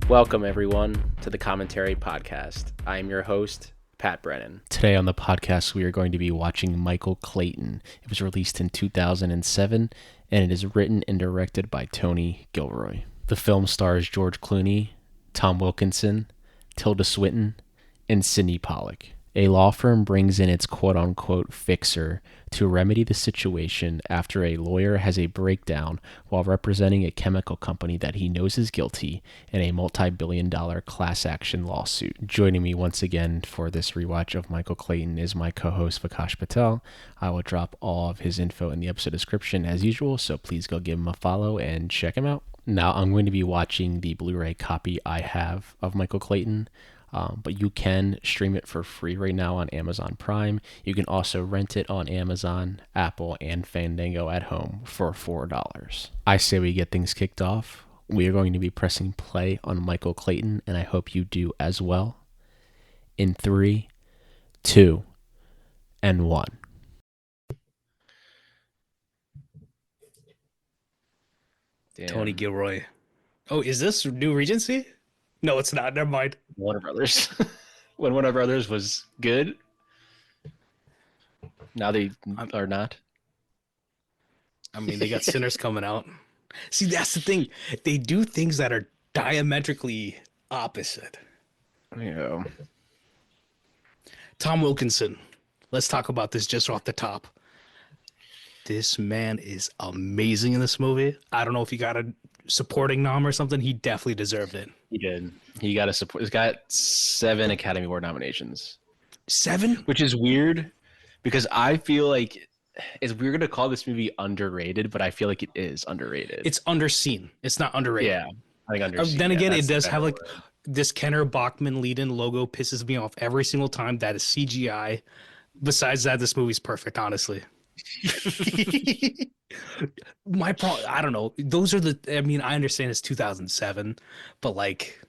Welcome, everyone, to the Commentary Podcast. I am your host, Pat Brennan. Today on the podcast, we are going to be watching Michael Clayton. It was released in 2007, and it is written and directed by Tony Gilroy. The film stars George Clooney, Tom Wilkinson, Tilda Swinton, and Sidney Pollack. A law firm brings in its quote-unquote fixer to remedy the situation after a lawyer has a breakdown while representing a chemical company that he knows is guilty in a multi-billion-dollar class action lawsuit. Joining me once again for this rewatch of Michael Clayton is my co-host Vikash Patel. I will drop all of his info in the episode description as usual, so please go give him a follow and check him out. Now I'm going to be watching the Blu-ray copy I have of Michael Clayton. But you can stream it for free right now on Amazon Prime. You can also rent it on Amazon, Apple, and Fandango at home for $4. I say we get things kicked off. We are going to be pressing play on Michael Clayton, and I hope you do as well. In 3, 2, and 1. Damn. Tony Gilroy. Oh, is this New Regency? No, it's not. Never mind. Warner Brothers. When Warner Brothers was good, now they are not. I mean, they got Sinners coming out. See, that's the thing. They do things that are diametrically opposite. Yeah. Tom Wilkinson. Let's talk about this just off the top. This man is amazing in this movie. I don't know if he got a supporting nom or something. He definitely deserved it. He did. He got a support. He's got 7 Academy Award nominations. 7? Which is weird because I feel like it's weird to call this movie underrated, but I feel like it is underrated. It's underseen. It's not underrated. Yeah, I think underseen. Then again, it does have like this Kenner Bachman lead-in logo pisses me off every single time. That is CGI. Besides that, this movie's perfect, honestly. My problem, I don't know. Those are I mean, I understand it's 2007, but like,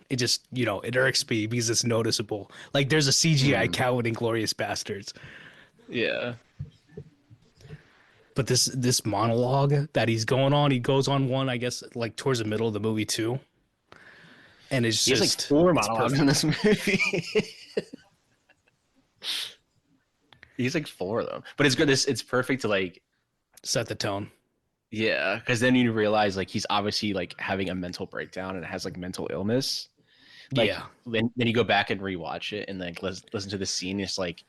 it just, it irks me because it's noticeable. Like, there's a CGI cow in Inglourious Bastards. Yeah. But this monologue that he goes on one, I guess, like towards the middle of the movie too. And it's He has like 4 monologues in this movie. He's like 4 of them, but it's good. It's perfect to like set the tone. Yeah, because then you realize like he's obviously like having a mental breakdown and has like mental illness. Like, yeah. Then you go back and rewatch it and like listen to the scene. It's like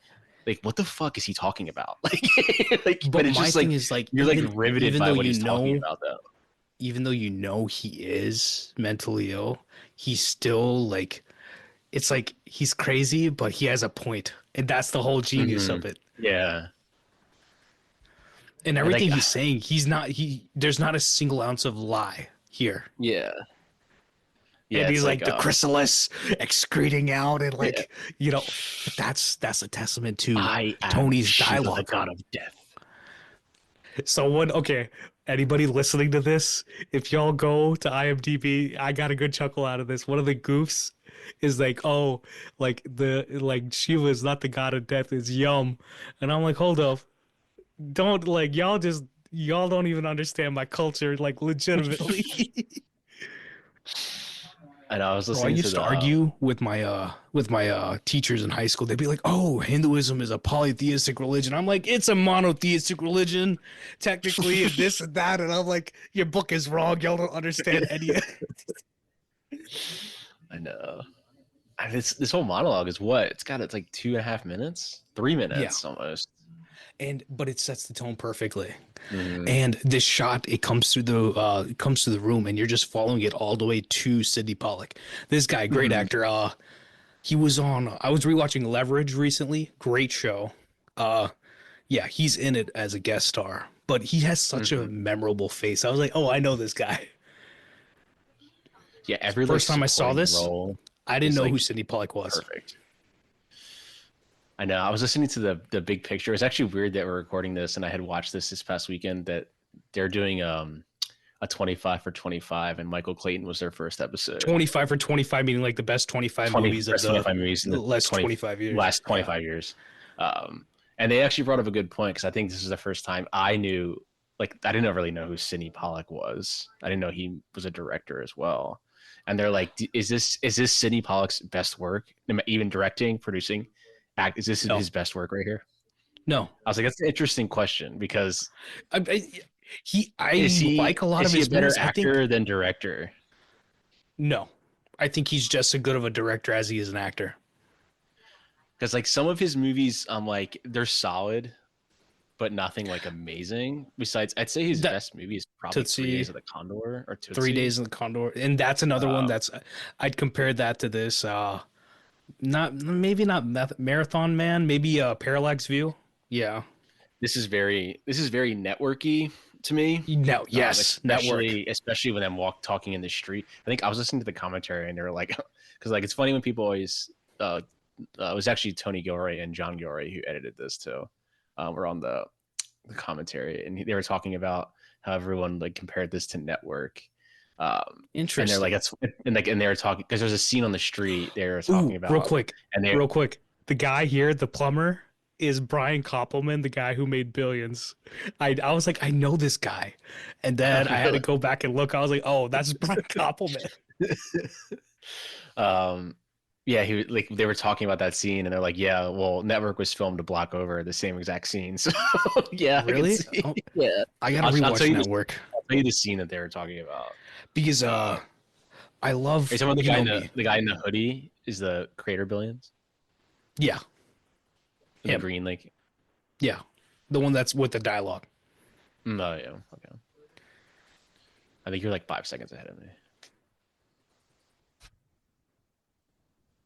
what the fuck is he talking about? But it's just like, is like you're like riveted by what he's talking about though. Even though he is mentally ill, he's still like, it's like he's crazy, but he has a point, and that's the whole genius of it. Yeah. And everything he's saying, there's not a single ounce of lie here. Yeah. Yeah, and he's like the chrysalis excreting out, and like, that's a testament to Tony's dialogue. The god of death. So anybody listening to this, if y'all go to IMDb, I got a good chuckle out of this. One of the goofs is like, oh, like Shiva is not the god of death, it's Yum. And I'm like, hold up. Don't like y'all don't even understand my culture, like legitimately. And I was listening I used to argue with my teachers in high school. They'd be like, "Oh, Hinduism is a polytheistic religion." I'm like, "It's a monotheistic religion, technically, and this and that." And I'm like, "Your book is wrong. Y'all don't understand any of it." I know. And this whole monologue is what? It's like 2.5 minutes, 3 minutes almost. But it sets the tone perfectly. And this shot, it comes through the room, and you're just following it all the way to Sidney Pollack. This guy, great actor. He was on. I was rewatching Leverage recently. Great show. Yeah, he's in it as a guest star, but he has such a memorable face. I was like, oh, I know this guy. Yeah, every first time I saw this, I didn't know like who Sidney Pollack was. Perfect. I know. I was listening to the big picture. It's actually weird that we're recording this, and I had watched this past weekend that they're doing a 25 for 25, and Michael Clayton was their first episode. 25 for 25, meaning like the best 25 movies of the 25 movies in the last 25 years. Last 25 years. And they actually brought up a good point because I think this is the first time I knew, like, I didn't really know who Sidney Pollack was. I didn't know he was a director as well. and they're like, is this Sidney Pollack's best work? Even directing, producing, act, is this No, his best work right here? no. I was like, that's an interesting question because I like a lot is of he a his better movies. I think actor than director? no. I think he's just as good of a director as he is an actor. Because like some of his movies, I'm like, they're solid, but nothing like amazing. Besides, I'd say his That best movie is probably Three Tootsie, Days of the Condor or 3 Days Tootsie. in the Condor, and that's another one Um, that's I'd compare that to this. Not maybe not Marathon Man, maybe Parallax View. Yeah. this is very networky to me. No, yes, network. Especially when I'm talking in the street. I think I was listening to the commentary and they were like, because like it's funny when people always it was actually Tony Gilroy and John Gilroy who edited this too. Were on the commentary and they were talking about how everyone like compared this to Network. And they're like Interesting. that's and they were talking because there's a scene on the street they were talking Ooh, about and they real quick. The guy here, the plumber, is Brian Koppelman, the guy who made Billions. I was like, I know this guy, and then I had to really go back and look. I was like, oh, that's Brian Koppelman. um yeah he like they were talking about that scene and they're like yeah well Network was filmed to block over the same exact scene so yeah I can Really? see Oh, yeah I gotta I'll tell rewatch you Network I'll tell you the scene that they were talking about. because I Are you love talking about you know me. the guy in the hoodie is the creator Billions Yeah, the him. green like Yeah, the one that's with the dialogue. no yeah okay I think you're like 5 seconds ahead of me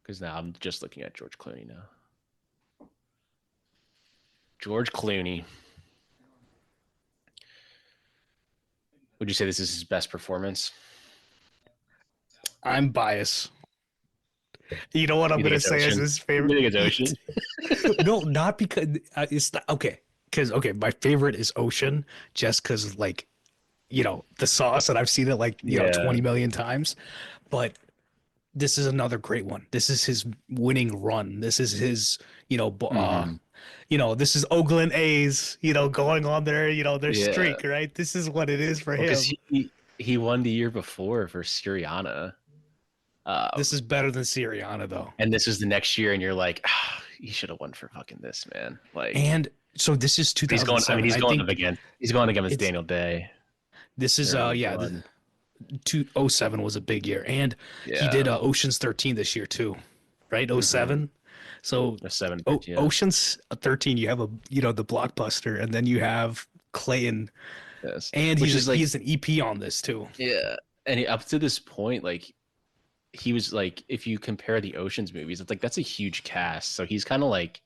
because now I'm just looking at George Clooney now. George Clooney, would you say this is his best performance? I'm biased. You know what I'm You think gonna it's say is Ocean? his You favorite? think it's Ocean? No, not because it's not okay. Because okay, my favorite is Ocean, just because like the sauce, and I've seen it like Yeah. 20 million times. But this is another great one. This is his winning run. This is his Hmm. this is Oakland A's going on their Yeah. streak, right? This is what it is for Well, because him. he won the year before for Sirianna, This um, is better than Sirianna though. and this is the next year, and you're like, ah, he should have won for fucking this man. Like And so this is he's going. I mean, 2007. I think he's going against it's Daniel Day. this is They're in the yeah, run. 2007 was a big year, and he did Yeah. Ocean's 13 this year too, right? Mm-hmm. 07. So A 7-13. Yeah. Ocean's 13, you have the blockbuster, and then you have Clayton, Yes. and Which is like he's an EP on this too. yeah, and up to this point, like he was like, if you compare the Ocean's movies, it's like that's a huge cast. So he's kind of like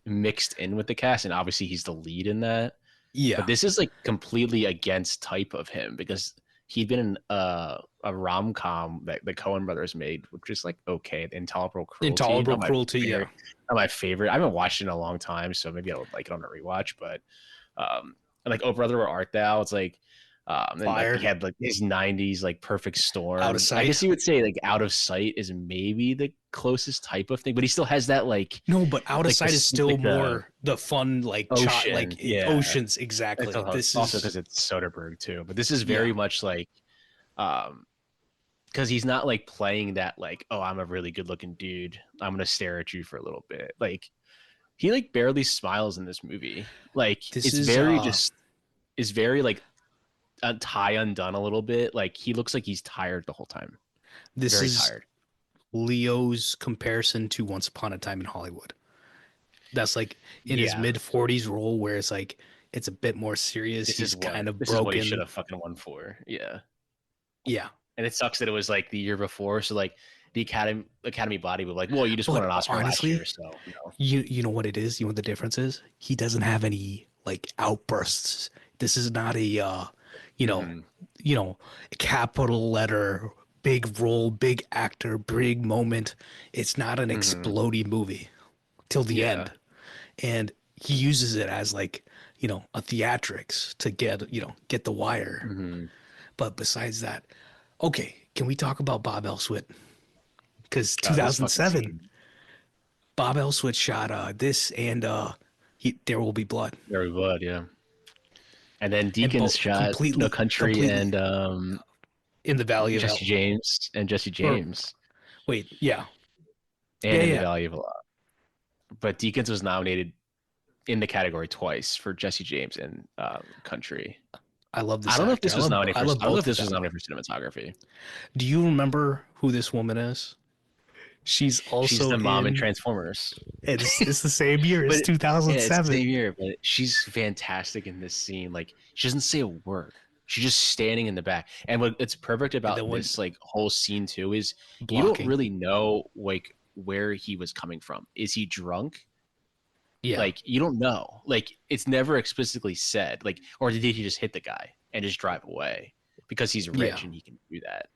mixed in with the cast, and obviously he's the lead in that. But Yeah, this is like completely against type of him because he'd been in a rom com that the Coen brothers made, which is like okay, the Intolerable Cruelty, Intolerable Cruelty. Yeah, not my favorite. I haven't watched it in a long time, so maybe I would like it on a rewatch. But and like Oh Brother Where Art Thou, it's like then like he Fire, had like his '90s like Perfect Out of Storm. I Sight. guess you would say like Out of Sight is maybe the closest type of thing, but he still has that No, but Out of like Sight is still like the more the fun like shot ocean, like yeah. Oceans exactly. It's This also is because it's Soderbergh too, but this is yeah. very much like um because he's not like playing that like oh I'm a really good looking dude I'm gonna stare at you for a little bit like he like barely smiles in this movie like This it's is very just is very like tie undone a little bit like he looks like he's tired the whole time this very is tired. Leo's comparison to Once Upon a Time in Hollywood. That's like in his Yeah, mid 40s role where it's like it's a bit more serious. this He's is what kind of this is what he should broken. have fucking won for. Yeah, Yeah. and it sucks that it was like the year before so like the academy body would like well you just won But an Oscar last honestly, year so you know. you know what it is? You know what the difference is? He doesn't have any like outbursts. This is not a you know, Mhm. capital letter, big role, big actor, big moment. It's not an Mhm. explodey movie till the Yeah. end. And he uses it as like, a theatrics to get the wire. Mhm. But besides that, okay, can we talk about Bob Elswit? Because This fucking 2007, scene. Bob Elswit shot this and There Will Be Blood, Very blood, yeah. And then and Deacons both shot No Country completely. and in the Valley of Jesse Hell. James and Jesse Or James, wait, yeah, and yeah, in the yeah. Valley of Law. But Deakins was nominated in the category twice for Jesse James and Country. I love I this don't know if actor. this was nominated I for. love I don't know if both of this was them. nominated for cinematography. Do you remember who this woman is? She's She's also the mom in in. Transformers. It's the same year. It's But yeah, it's the 2007. same year. But she's fantastic in this scene. Like she doesn't say a word. She's just standing in the back. And what it's perfect And then about when this like whole scene too is you don't blocking. really know like where he was coming from. Is he drunk? Yeah, Like you don't know. Like it's never explicitly said. Like or did he just hit the guy and just drive away because he's yeah, rich and he can do that?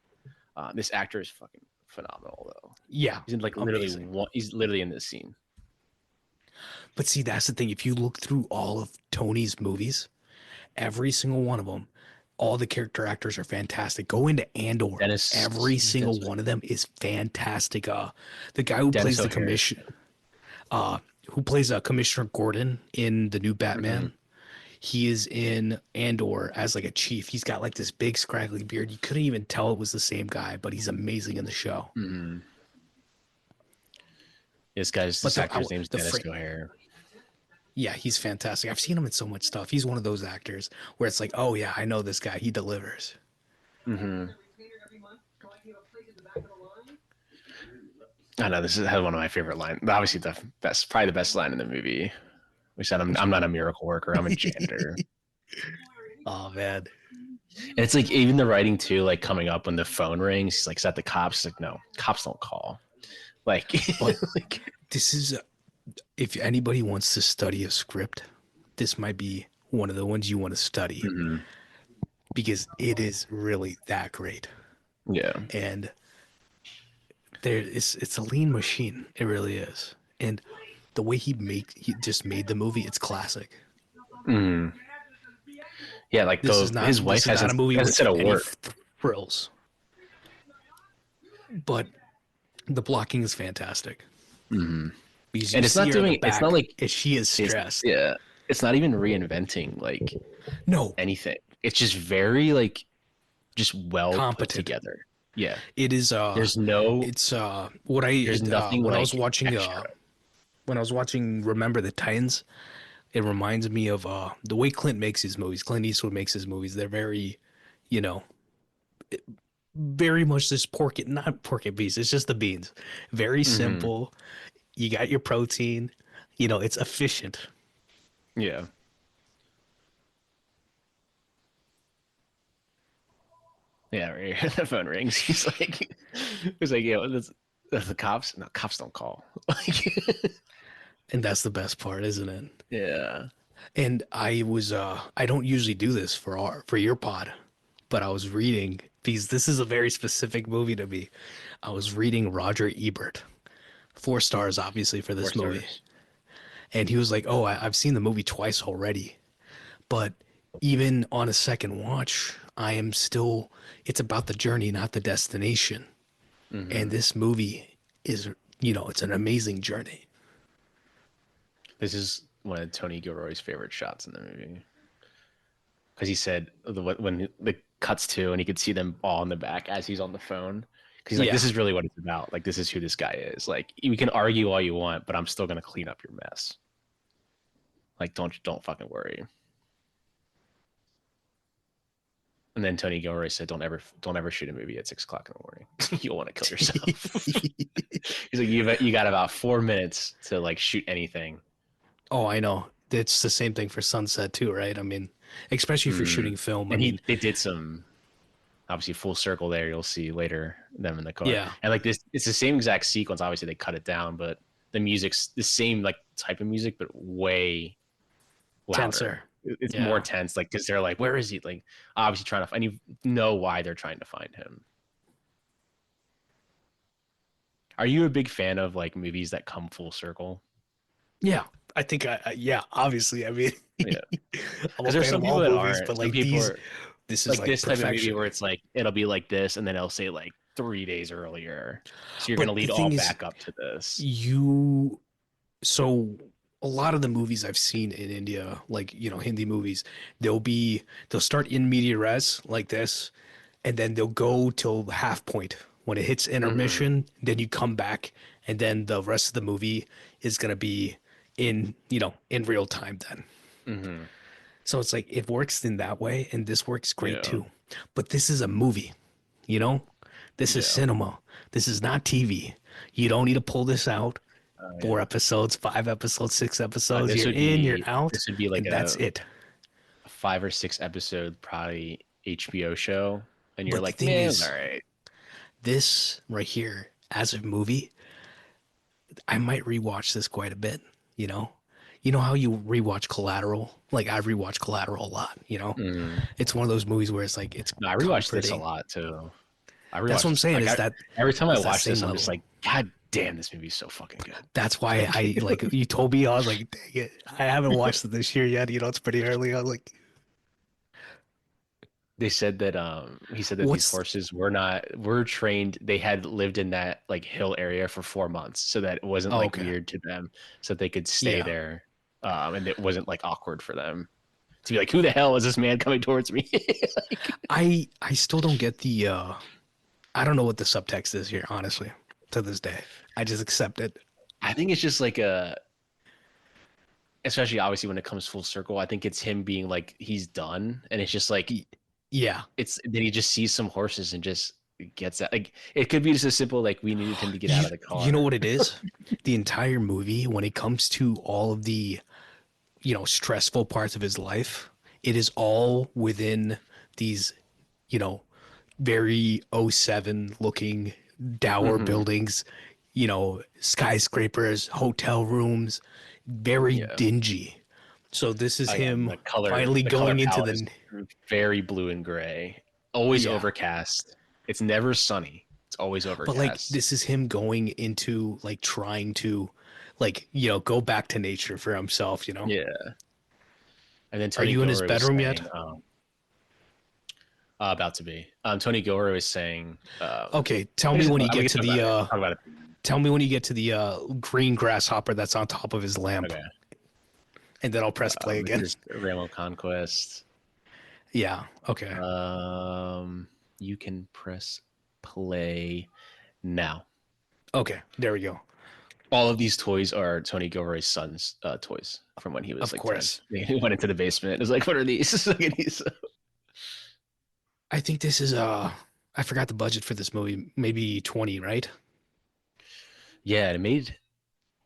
This actor is fucking phenomenal though. yeah. He's in like literally Amazing. one. He's literally in this scene. But see, that's the thing. If you look through all of Tony's movies, every single one of them, all the character actors are fantastic. Go into Andor. Every single one of them is fantastic. The guy who Dennis plays the O'Hare. commission, who plays Commissioner Gordon in the new Mm-hmm. Batman, he is in Andor as like a chief. He's got like this big scraggly beard. You couldn't even tell it was the same guy, but he's amazing in the show. Mm-hmm. But This actor's name is the Dennis frame, O'Hare. yeah, he's fantastic. I've seen him in so much stuff. He's one of those actors where it's like, oh yeah, I know this guy. He delivers. Mm-hmm. I know this is one of my favorite lines. Obviously, the best, probably the best line in the movie. We said, I'm not a miracle worker. I'm a janitor." Oh man, And it's like even the writing too, like coming up when the phone rings. He's like, "Is that the cops?" He's like, "No, cops don't call." Like, but like this is if anybody wants to study a script, this might be one of the ones you want to study mm-hmm. because it is really that great. Yeah. And it's a lean machine. It really is. And the way he just made the movie, it's classic. Mm. Yeah, like the his wife This is not a movie hasn't with said a any word. thrills, but the blocking is fantastic. Mm-hmm. Because you And it's see not her in the doing. It's not back, like and she is it's stressed. yeah. It's not even reinventing like No, anything. It's just very like just well put competent. together. Yeah. It is. There's no. It's There's nothing when I was like watching extra. Remember the Titans. It reminds me of the way Clint makes his movies. Clint Eastwood makes his movies. They're very, you know, very much this not pork and beans. It's just the beans. Very Mm-hmm. simple. You got your protein. It's efficient. Yeah. Yeah. Right. The phone rings. He's like, yo, that's the cops. No, cops don't call. Like, And that's the best part, isn't it? yeah. And I don't usually do this for your pod, but I was reading because this is a very specific movie to me. I was reading Roger Ebert. 4 stars obviously for Four this movie. stars. And he was like, "Oh, I've seen the movie twice already, but even on a second watch, I am still. It's about the journey, not the destination. And Mm-hmm. this movie is, it's an amazing journey. This is one of Tony Gilroy's favorite shots in the movie because he said when the cuts to and he could see them all in the back as he's on the phone. Because he's like, Yeah, this is really what it's about. Like, this is who this guy is. Like, we can argue all you want, but I'm still gonna clean up your mess. Like, don't fucking worry. And then Tony Gilroy said, don't ever shoot a movie at 6 o'clock in the morning. You'll want to kill yourself. He's like, you got about 4 minutes to like shoot anything. oh, I know. It's the same thing for Sunset too, right? I mean, especially if you're Mm. shooting film. I And mean, they did some obviously full circle there. You'll see later them in the car. yeah, And like this, it's the same exact sequence. Obviously they cut it down, but the music's the same like type of music, but way louder. tenser. It's Yeah. more tense, like because they're like, where is he? Like obviously trying to find. You know why they're trying to find him. Are you a big fan of like movies that come full circle? Yeah, I think yeah, obviously. I mean, Yeah, I'm a because there's fan some of all people that movies, aren't. but Some like people are this is like like this type of movie perfection. where it's like it'll be like this, and then it'll say like 3 days earlier. So you're gonna But the lead all thing is, back up to this. so a lot of the movies I've seen in India, like Hindi movies, they'll start in media res like this, and then they'll go till half point. When it hits intermission, then you come back, and then the rest of the movie is gonna be in, in real time then. Mm-hmm. So it's like it works in that way, and this works great Yeah. too. But this is a movie, you know? This is Yeah. cinema. This is not TV. You don't need to pull this out. Four Yeah. episodes, 5 episodes, 6 episodes. This You're would in, you're be out, this would be like and that's a it. 5 or 6 episode probably HBO show, and you're But the like, thing man, is, all right. this right here, as a movie, I might rewatch this quite a bit, you know? You know how you rewatch Collateral? Like I rewatch Collateral a lot, you know? Mm. It's one of those movies where it's like it's No, I rewatched this a comforting. lot too. I That's what rewatched I'm this saying like is that every time I it's that watch this, same I'm just level. like, God damn, this movie's so fucking good. That's why I like you told me I was like, dang it, I haven't watched it this year yet. It's pretty early. I was like, They said that he said that these what's horses were trained. They had lived in that like hill area for 4 months, so that it wasn't oh, like okay. weird to them, so that they could stay Yeah. there, and it wasn't like awkward for them to be like, who the hell is this man coming towards me? I still don't get the I don't know what the subtext is here, honestly, to this day. I just accept it. I think it's just like especially obviously when it comes full circle. I think it's him being like he's done, and it's just like Yeah. it's then he just sees some horses and just gets out. Like it could be just as simple like we needed him to get out of the car. You know what it is? The entire movie, when it comes to all of the, stressful parts of his life, it is all within these, you know, very '07 looking dour Mhm. buildings, skyscrapers, hotel rooms, very Yeah. dingy. So this is Oh, yeah, him the color finally the color going into palette is the, very blue and gray. Always yeah. overcast. It's never sunny. It's always But like overcast. this is him going into like trying to like, go back to nature for himself. Yeah. And then Are Tony you in his Gilroy was bedroom yet? saying, about to be. Tony Gilroy was saying, Okay, tell me when you we get can to talk about it. the Talk about it. tell me when you get to the green grasshopper that's on top of his lamp, Okay. and then I'll press play This again. is Rambo Conquest. Yeah. Okay. You can press play now. Okay. There we go. All of these toys are Tony Gilroy's son's toys from when he was Of like course. 10. He went into the basement. It was like, what are these? Look at these. I think this is I forgot the budget for this movie. Maybe 20, right? Yeah, it made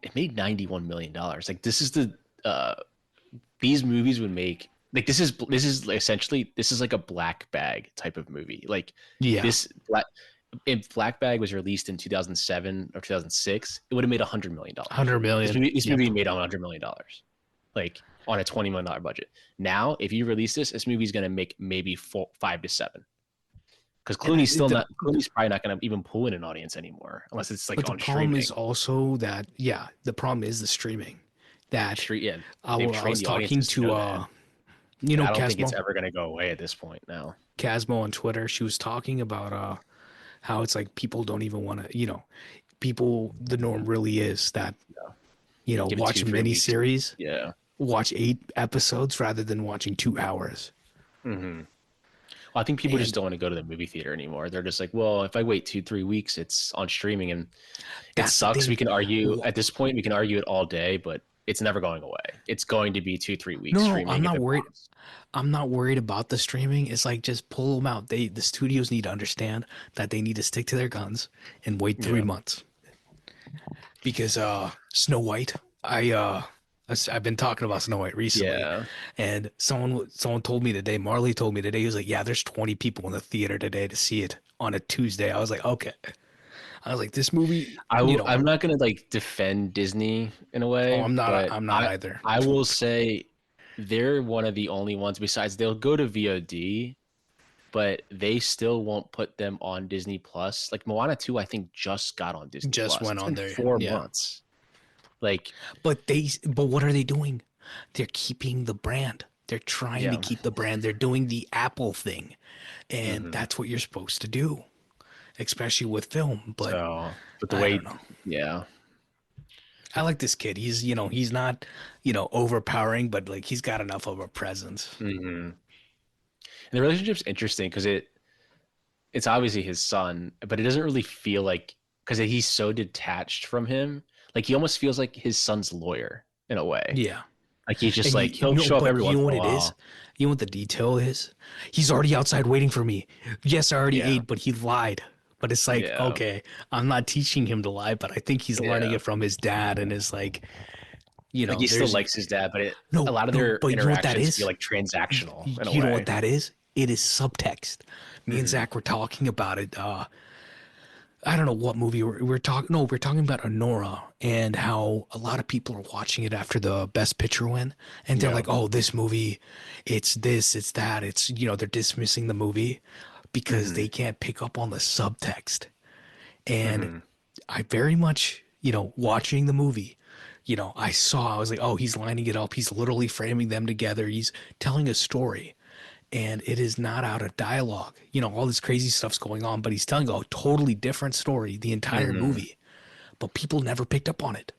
$91 million. Like this is the these movies would make like this is essentially this is like a black bag type of movie. Like Yeah. this black if Black Bag was released in 2007 or 2006, it would have made $100 million. 100 million. This Yep. movie made $100 million, like on a $20 million budget. Now, if you release this movie's gonna make maybe 5 to 7. Because Clooney's probably not gonna even pull in an audience anymore unless it's like But the on problem streaming. is also that, the problem is the streaming. That Street, yeah, I they've was trained the talking audiences to to know that. I don't think it's Casmo ever gonna go away at this point now. on Twitter. She was talking about how it's like people don't even want to, people, the norm really is that, Give it watch a 2-3 mini weeks. series, Yeah. watch 8 episodes rather than watching 2 hours. Mm-hmm. Well, I think people just And don't want to go to the movie theater anymore. They're just like, well, if I wait 2-3 weeks, it's on streaming, and it that's the sucks. thing. We can argue Well, at this point. We can argue it all day, but it's never going away. It's going to be 2-3 weeks No, streaming. I'm if not it worried. pops. I'm not worried about the streaming. It's like just pull them out. The studios need to understand that they need to stick to their guns and wait 3 months. Because Snow White, I've been talking about Snow White recently, Yeah. and someone told me today. Marley told me today. He was like, "Yeah, there's 20 people in the theater today to see it on a Tuesday." I was like, "Okay." I was like, "This movie, I'm not gonna like defend Disney in a way. oh, I'm not. But I'm not either." I will say they're one of the only ones. Besides, they'll go to VOD, but they still won't put them on Disney Plus. Like Moana 2, I think just got on Disney Just Plus. went It's on been there, 4 months. Like, But what are they doing? They're keeping the brand. They're trying to yeah. keep the brand. They're doing the Apple thing. And Mhm. that's what you're supposed to do, especially with film. But But the I way, don't know. yeah, I like this kid. He's not, overpowering, but like he's got enough of a presence. hmm and the relationship's interesting because it's obviously his son, but it doesn't really feel like because he's so detached from him. Like he almost feels like his son's lawyer in a way. Yeah. Like he's just And like he'll show up but every you once know in what a it is? while. You know what the detail is? He's already outside waiting for me. Yes, I already Yeah, ate, but he lied. But it's like, yeah, okay, I'm not teaching him to lie, but I think he's learning yeah. it from his dad and is like, Like he still there's likes his dad, but a no, lot of no, their but you know what that interactions feel is? like transactional in a You know what way. that is? It is subtext. Me and Hmm. Zach were talking about it. I don't know what movie we're talking. No, we're talking about Honora and how a lot of people are watching it after the Best Picture win, and they're Yeah. like, "Oh, this movie, it's this, it's that, it's they're dismissing the movie because Hmm. they can't pick up on the subtext." And Hmm. I very much, watching the movie, I was like, "Oh, he's lining it up. He's literally framing them together. He's telling a story." And it is not out of dialogue. All this crazy stuff's going on, but he's telling a totally different story the entire Hmm. movie. But people never picked up on it.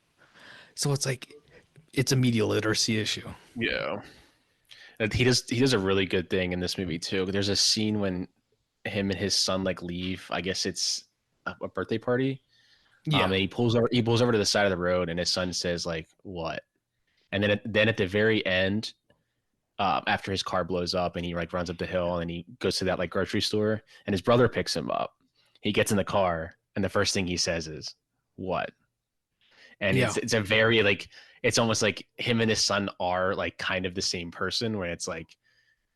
So it's like it's a media literacy issue. Yeah. And he does a really good thing in this movie too. There's a scene when him and his son like leave. I guess it's a birthday party. Yeah. And he pulls over to the side of the road, and his son says like, "What?" And then at the very end, after his car blows up, and he like runs up the hill, and he goes to that like grocery store, and his brother picks him up. He gets in the car, and the first thing he says is, "What?" And Yeah. it's a very like it's almost like him and his son are like kind of the same person, where it's like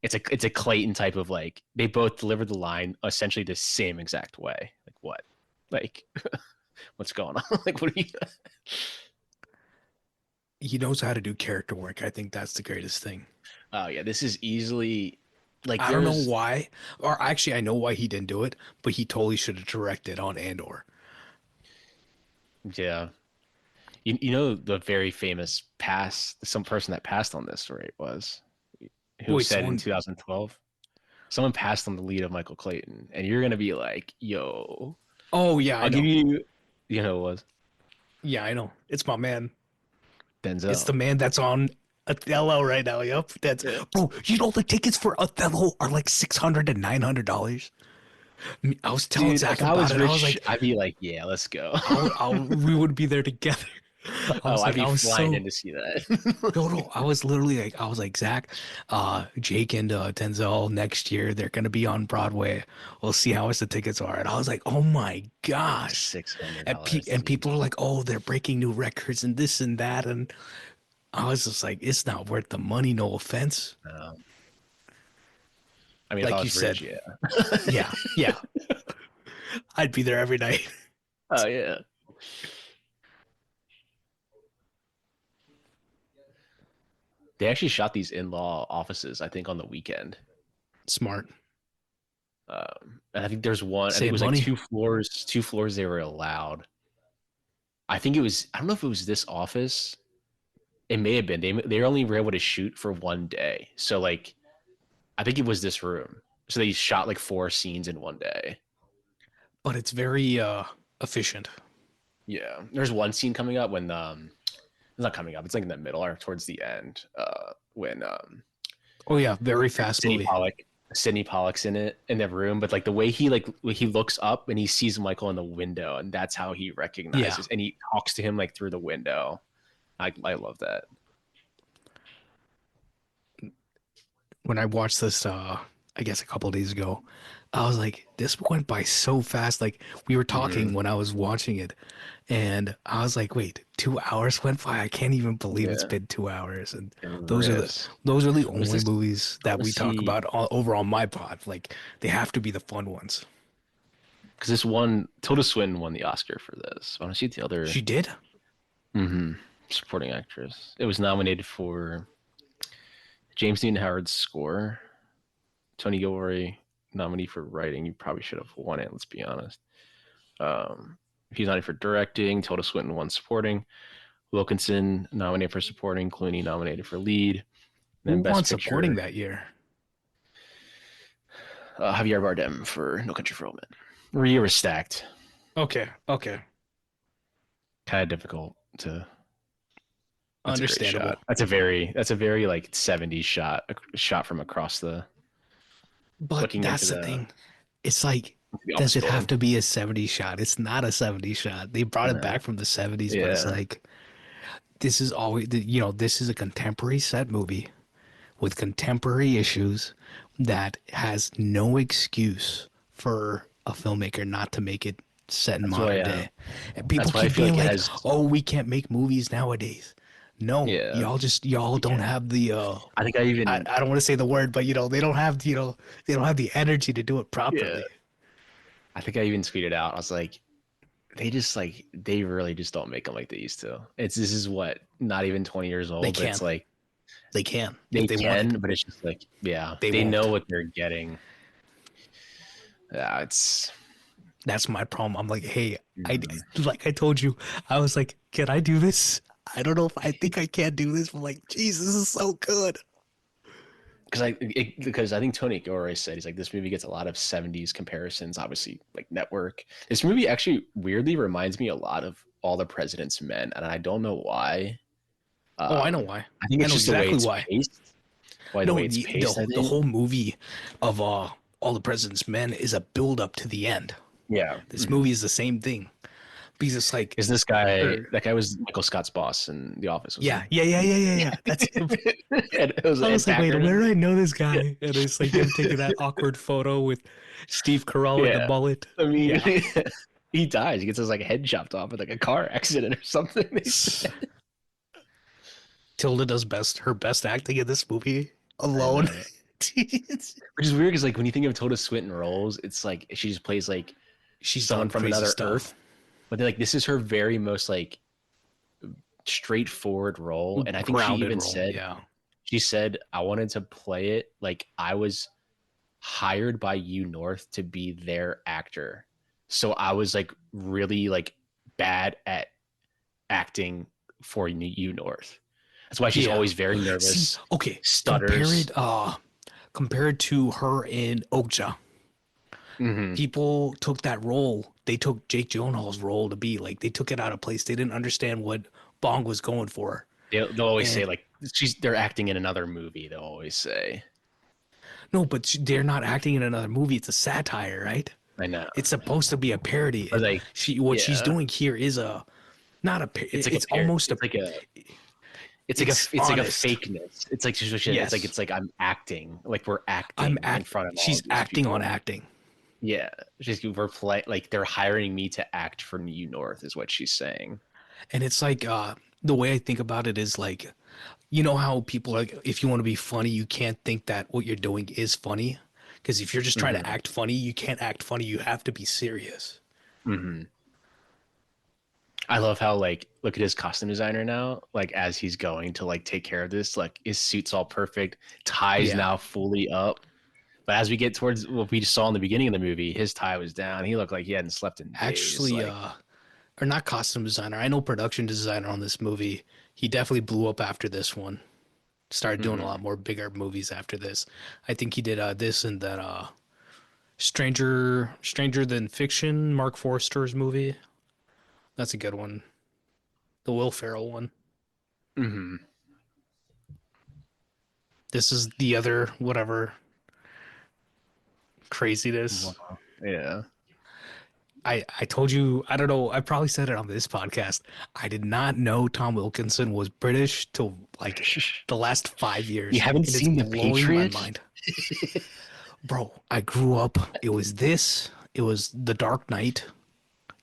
it's a Clayton type of like they both deliver the line essentially the same exact way. Like what? Like what's going on? Like what are you? He knows how to do character work. I think that's the greatest thing. Oh yeah, this is easily like I don't know there's why, or actually, I know why he didn't do it, but he totally should have directed on Andor. yeah. You know the very famous pass some person that passed on this right was who Wait, said in someone. 2012 someone passed on the lead of Michael Clayton, and you're gonna be like, yo, Oh, yeah, I I'll give know. you, you know, it was Yeah, I know. It's my man. It's the Denzel. man that's on Othello right now. Yep. That's Yeah. bro. The tickets for Othello are like $600 to $900. I was telling Dude, Zach if I about was it. I was rich, like, I'd be like, yeah, let's go. we would be there together. Oh, I'd I be was flying so in to see that. no. I was literally like, Zach, Jake and Denzel next year, they're gonna be on Broadway. We'll see how much the tickets are. And I was like, oh my gosh. Six hundred And dollars. people are like, oh, they're breaking new records and this and that. And I was just like, it's not worth the money. No offense. Um, I mean, if I Like you was rich, said, yeah. yeah, yeah. I'd be there every night. Oh yeah. They actually shot these in-law offices, I think, on the weekend. Smart. And I think there's one. I think it Save was like money. two floors. Two floors they were allowed. I think it was. I don't know if it was this office. It may have been. They only were able to shoot for one day. So like, I think it was this room. So they shot like 4 scenes in one day. But it's very efficient. Yeah. There's one scene coming up when it's not coming up. It's like in the middle or towards the end. When Oh yeah, very fast Sidney movie. Pollock Sidney Pollock's in it in the room, but like the way he looks up and he sees Michael in the window, and that's how he Yeah. recognizes, and he talks to him like through the window. I love that. When I watched this I guess a couple of days ago, I was like, this went by so fast. Like we were talking Hmm. when I was watching it, and I was like, wait, 2 hours went by. I can't even believe it's Yeah, been 2 hours. And it those are the rips. those are the Was only this? movies I that want to we talk see about over on my pod. Like they have to be the fun ones. because this one Tilda Swinton won the Oscar for this. I want to see the other She did? mhm, supporting actress. It was nominated for James Newton Howard's score. Tony Gilroy nominee for writing. You probably should have won it. Let's be honest. Um, he's nominated for directing. Tilda Swinton won supporting. Wilkinson nominated for supporting. Clooney nominated for lead. Who And then won Best supporting Picture, that year? Javier Bardem for No Country for Old Men. Rhea was stacked. Okay, okay. Kind of difficult to. That's a great Understandable. shot. That's a very like 70s shot. A shot from across the But looking into that's the the. thing. It's like does almost it killed have him. to be a 70s shot? It's not a 70s shot. They brought it No. back from the 70s, but it's Yeah, like this is always, this is a contemporary set movie with contemporary issues that has no excuse for a filmmaker not to make it set in that's why. modern day. And people That's why I keep feel being like it like, has. "Oh, we can't make movies nowadays." No, Yeah, y'all you don't can. have the I think I even. I don't want to say the word, but they don't have, they don't have the energy to do it Yeah, properly. I think I even tweeted out. I was like, they just like they really just don't make them like they used to. It's this is what not even 20 years They old, but it's can. like They can if they they wanted. can, but it's just like yeah, They they know won't. what they're getting. Yeah, it's That's my problem. I'm like, hey, I mhm. like I told you, I was like, can I do this? I don't know if I think I can do this. I'm like, geez, this is so good. Because I think Tony Gilroy said he's like this movie gets a lot of 70s comparisons, obviously like Network. This movie actually weirdly reminds me a lot of All the President's Men, and I don't know why. Oh, I know why. I think I it's know just the way exactly it's why. paced. Why the No, way it's paced, I the think. whole movie of All the President's Men is a build up to the end. Yeah. This movie is the same thing because it's like, Is this guy? er, That guy was Michael Scott's boss in The Office, wasn't yeah, yeah, yeah, yeah, yeah, yeah. That's he? him. And it was I Ed was like, wait, where Packard. do I know this Yeah. guy? And it's like him taking that awkward photo with Steve Carell with the Yeah. mullet. I mean, Yeah. he dies. He gets his like head chopped off with like a car accident or something. They said. Tilda does her best acting in this movie I alone. know. Which is weird because like when you think of Tilda Swinton roles, it's like she just plays like She's someone done from crazy another stuff. Earth. But like this is her very most like straightforward role. And I think she Grounded even role, said yeah. she said I wanted to play it like I was hired by U North to be their actor. So I was like really like bad at acting for U North. That's why she's Yeah. always very See, nervous, okay, stutters. compare it to her in Okja. Hmm. People took that role. They took Jake Gyllenhaal's role to be like they took it out of place. They didn't understand what Bong was going for. They'll always say And like they're acting in another movie. They'll always say, no, but they're not acting in another movie. It's a satire, right? I know, It's supposed to be a parody, but and like, what she's yeah, doing here is a not a it's like a it's pair. almost a it's It's like a honest. fakeness. It's like Yes. it's like I'm acting, like we're I'm acting in act front of all she's of these acting on people. acting. Yeah, she's we're play like they're hiring me to act for New North is what she's saying. And it's like the way I think about it is like you know how people are like if you want to be funny, you can't think that what you're doing is funny. Because if you're just trying to Hmm. act funny, you can't act funny. You have to be serious. Hmm. I love how like look at his costume designer now. Like as he's going to like take care of this, like his suit's all perfect, ties Yeah. now fully up. But as we get towards what we just saw in the beginning of the movie, his tie was down. He looked like he hadn't slept in days. Actually, Like, or not costume designer. I know production designer on this movie. He definitely blew up after this one. Started doing a mhm. lot more bigger movies after this. I think he did this and that Stranger Than Fiction, Mark Forster's movie. That's a good one. The Will Ferrell one. Hmm. This is the other whatever craziness. Wow. Yeah. I told you, I don't know, I probably said it on this podcast. I did not know Tom Wilkinson was British till like the last 5 years. You haven't And it's seen The blowing my Patriot? mind. Bro, I grew up, it was this, it was The Dark Knight.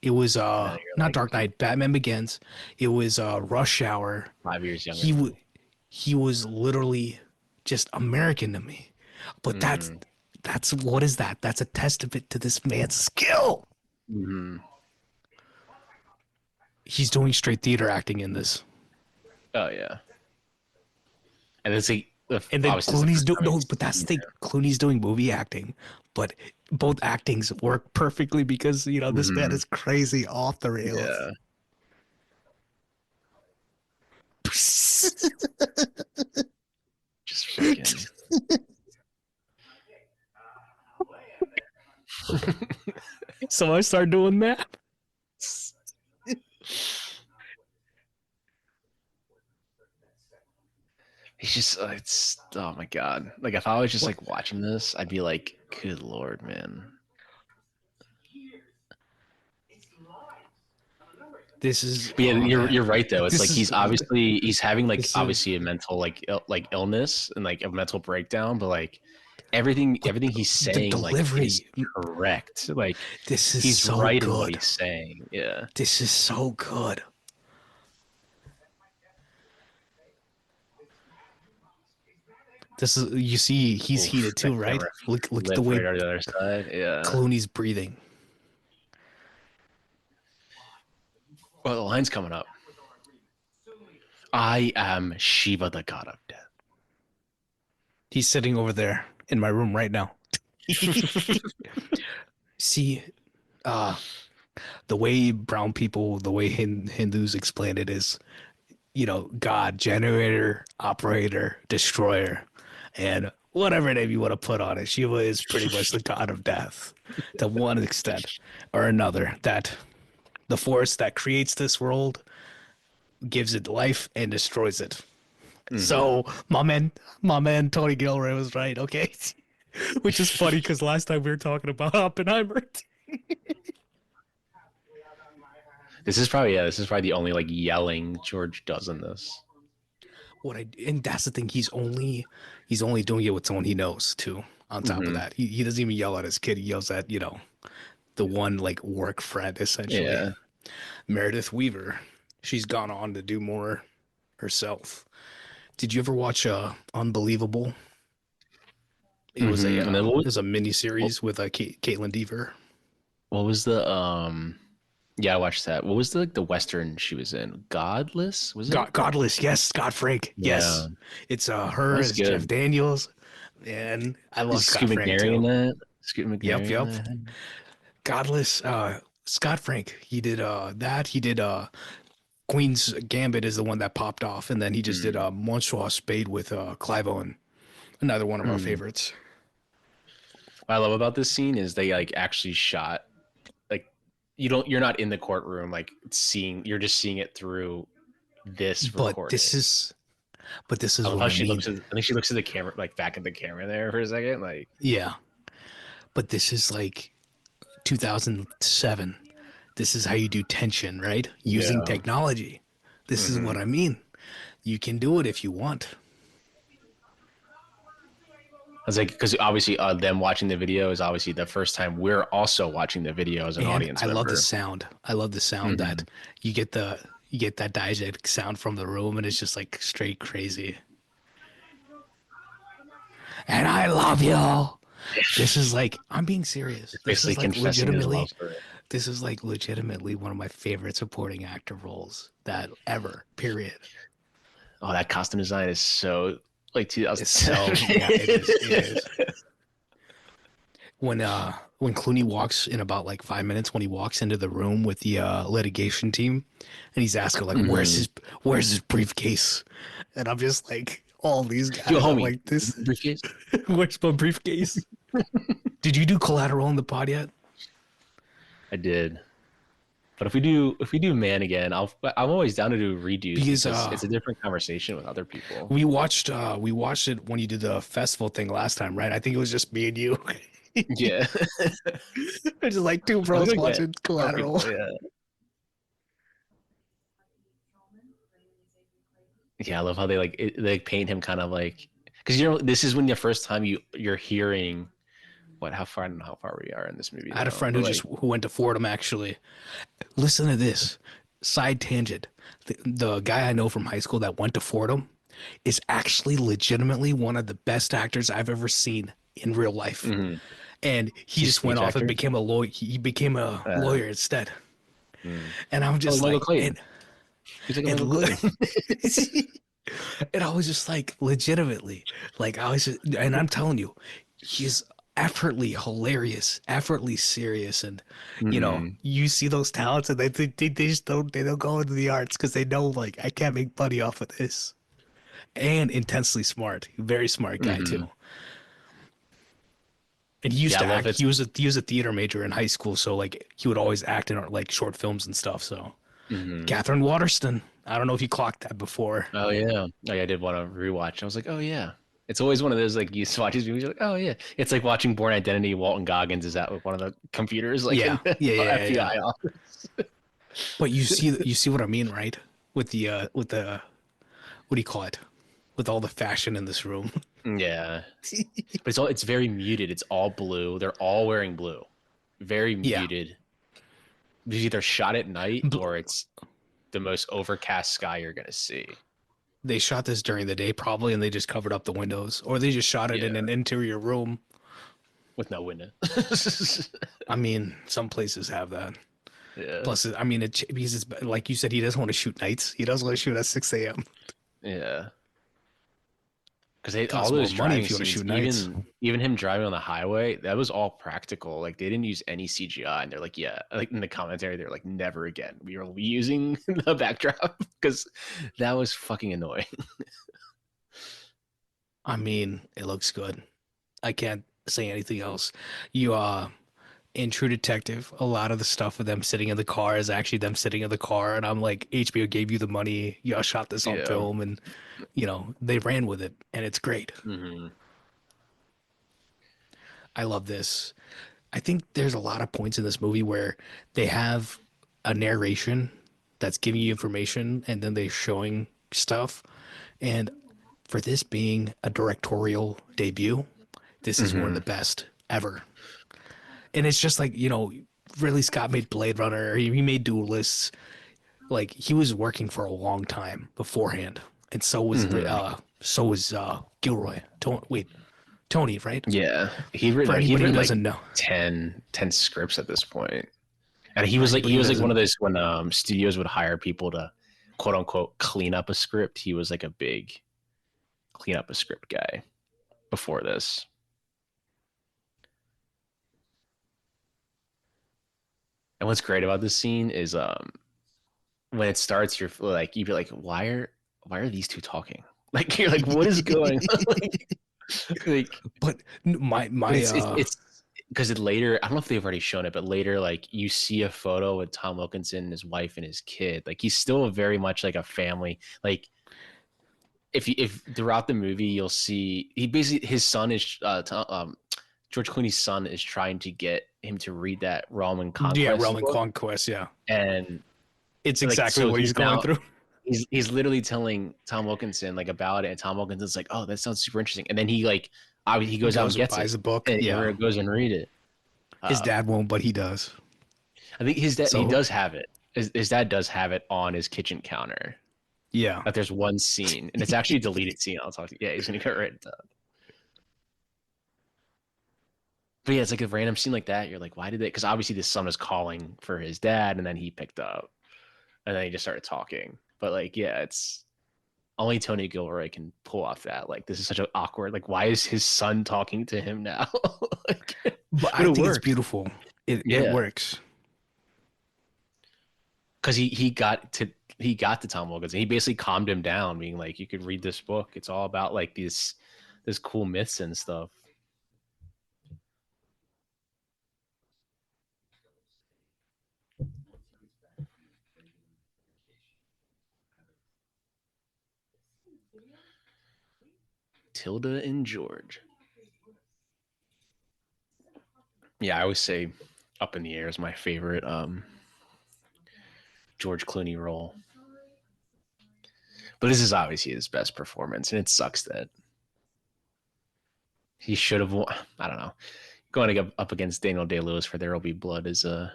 It was And then you're not like Dark Knight, Batman Begins. It was Rush Hour. 5 years younger He than w- me. he was literally just American to me. But Hmm. that's what is that? That's a testament to this man's skill. Hmm. He's doing straight theater acting in this. Oh yeah. And it's like And then obviously it's the Clooney's first doing time no, he's but that's seen the thing. Clooney's doing movie acting, but both actings work perfectly because this man him. is crazy off the rails. Yeah. Just fucking. So I start doing that. He's just it's oh my god. Like if I was just What like watching this, I'd be like, good lord, man. This is. But yeah, Oh, man. you're right though. It's This like is. he's having like This is. obviously a mental like illness and like a mental breakdown, but like But everything he's the saying like is delivery. correct. Like This is he's so right in what good. he's saying. Yeah. This is so good. This is. You see, he's Oof, heated that too, right? camera Look at the flip way right on the other side. Yeah. Clooney's breathing. Well, the line's coming up. I am Shiva, the god of death. He's sitting over there in my room right now. See, uh, the way brown people, the way Hindus explain it is, God, generator, operator, destroyer, and whatever name you want to put on it. Shiva is pretty much the god of death to one extent or another. That the force that creates this world gives it life and destroys it. So my man Tony Gilroy was right. Okay, which is funny because last time we were talking about Oppenheimer. This is probably the only like yelling George does in this. And that's the thing. He's only doing it with someone he knows too. On top of that, he doesn't even yell at his kid. He yells at the one like work friend essentially. Yeah. Meredith Weaver. She's gone on to do more herself. Did you ever watch Unbelievable? It was And then it was a mini series with Caitlin Dever. what was the yeah, I watched that. What was the Western she was in? Godless? Was it? Godless, yes. Scott Frank, yes. Yeah. It's her, That's it's good. Jeff Daniels, and I love Is Scott Scoot Frank McNairy in too. that? Scoot McNairy Yep, in yep. that? Godless, Scott Frank. He did that. He did Queen's Gambit is the one that popped off, and then he just did Monsieur Spade with Clive Owen, another one of our favorites. What I love about this scene is they like actually shot like you're not in the courtroom like you're just seeing it through this But recording. this is I love what how I she mean. looks at I think she looks at the camera like back at the camera there for a second like Yeah, but this is like 2007. This is how you do tension, right? Using Yeah. technology. This is what I mean. You can do it if you want. I was like because obviously them watching the video is obviously the first time we're also watching the video as an And audience I love member. the sound. I love the sound that you get that diegetic sound from the room, and it's just like straight crazy. And I love you. This is like I'm being serious. This Basically is like confessing his love story. this is like legitimately one of my favorite supporting actor roles that ever. Period. Oh, that costume design is so like 2000. It's so yeah, it is. It is. When Clooney walks in about like 5 minutes, when he walks into the room with the litigation team, and he's asking like, where's his briefcase? And I'm just like, all these guys, Yo, I'm homie, like this. briefcase? Where's my briefcase? Did you do Collateral in the pod yet? I did. But if we do Man again, I'm always down to do redos Because, because it's a different conversation with other people. We watched it when you did the festival thing last time, right? I think it was just me and you. Yeah. It's just like two bros Okay. watching Collateral. Yeah. Yeah, I love how they paint him kind of like because this is when the first time you're hearing how far I don't know how far we are in this movie. I had a friend who went to Fordham actually. Listen to this. Side tangent. The guy I know from high school that went to Fordham is actually legitimately one of the best actors I've ever seen in real life. And he just went off and became a lawyer. He became a lawyer instead. And I'm just Michael like, Clayton. He's like Michael Clayton. and I was just like, legitimately, like and I'm telling you, he's effortlessly hilarious, effortlessly serious, and you see those talents, and they just don't go into the arts because they know like I can't make money off of this, and intensely smart, very smart guy too. And he used to act. He was a theater major in high school, so like he would always act in like short films and stuff. So, Catherine Waterston. I don't know if you clocked that before. Oh yeah, I did want to rewatch. I was like, oh yeah. It's always one of those like you watch these movies, you're like, oh yeah. It's like watching Born Identity. Walton Goggins is at one of the computers, like Yeah. in the FBI office. But you see what I mean, right? With the what do you call it? With all the fashion in this room. Yeah, but it's very muted. It's all blue. They're all wearing blue. Very Yeah. muted. It's either shot at night Bl- or it's the most overcast sky you're gonna see. They shot this during the day probably and they just covered up the windows or they just shot it in Yeah, an interior room. with no window. I mean, some places have that. Yeah, Plus, I mean, because it's like you said, he doesn't want to shoot nights. He doesn't want to shoot at 6 a.m. yeah. Because all Costs more those money driving if you want to scenes, shoot nights. even him driving on the highway, that was all practical. Like they didn't use any CGI, and they're like, yeah, like in the commentary, they're like, never again. We are using the backdrop because that was fucking annoying. I mean, it looks good. I can't say anything else. You in True Detective, a lot of the stuff of them sitting in the car is actually them sitting in the car, and I'm like, HBO gave you the money, y'all shot this on Yeah. film, and they ran with it, and it's great. Hmm. I love this. I think there's a lot of points in this movie where they have a narration that's giving you information, and then they're showing stuff, and for this being a directorial debut, this is one of the Hmm. best ever. And it's just like, Ridley Scott made Blade Runner, he made Duelists. Like he was working for a long time beforehand. And Hmm. so was Gilroy. Tony, right? Yeah, For he'd anybody who written like doesn't know. 10 scripts at this point. And For he anybody who was like one of doesn't those when studios would hire people to quote unquote clean up a script. He was like a big clean up a script guy before this. And what's great about this scene is when it starts, you'd be like, why are these two talking? Like you're like, what is going on? like but but my it's because it later, I don't know if they've already shown it, but later like you see a photo with Tom Wilkinson, his wife, and his kid. Like he's still very much like a family. Like if throughout the movie you'll see he basically his son is George Clooney's son is trying to get him to read that Roman yeah, Conquest Roman book, Conquest, yeah. and It's like exactly so what he's he's going now through. he's literally telling Tom Wilkinson like about it, and Tom Wilkinson's like, oh, that sounds super interesting, and then he like he goes out and Goes and gets it, buys a book. and Yeah. goes and read it. His Um, dad won't, but he does. I think his dad he So does have it. His dad does have it on his kitchen counter. yeah. That there's one scene, and it's actually a deleted scene. I'll talk to you. Yeah, he's gonna go right into. But yeah, it's like a random scene like that. You're like, why did they? Because obviously the son is calling for his dad, and then he picked up, and then he just started talking. But like, yeah, it's only Tony Gilroy can pull off that. Like, this is such an awkward. Like, why is his son talking to him now? like, But but I it think it's works. beautiful. It Yeah, works. because he got to Tom Wilkins, and he basically calmed him down, being like, you could read this book. It's all about like these this cool myths and stuff. Tilda and George. Yeah, I always say Up in the Air is my favorite George Clooney role. But this is obviously his best performance, and it sucks that he should have won. I don't know. Going up against Daniel Day Lewis for There Will Be Blood is a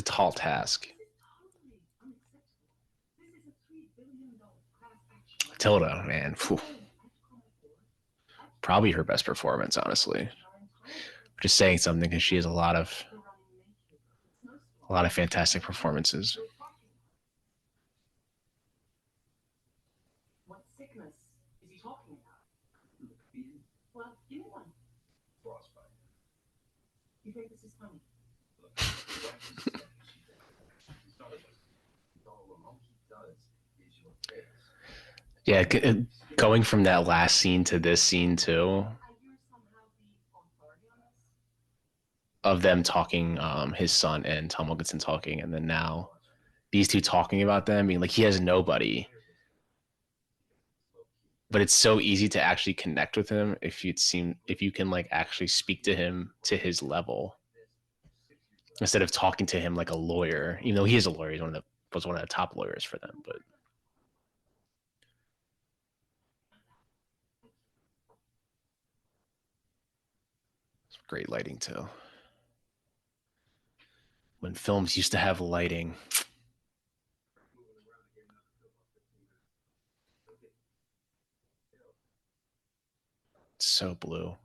tall task. Tilda, man, phew, probably her best performance, honestly. Just saying something because she has a lot of fantastic performances. Yeah, going from that last scene to this scene too, of them talking, his son and Tom Wilkinson talking, and then now these two talking about them, being like he has nobody, but it's so easy to actually connect with him if you can like actually speak to him to his level. instead of talking to him like a lawyer, even though he is a lawyer. He's was one of the top lawyers for them, but it's great lighting too. When films used to have lighting. It's so blue.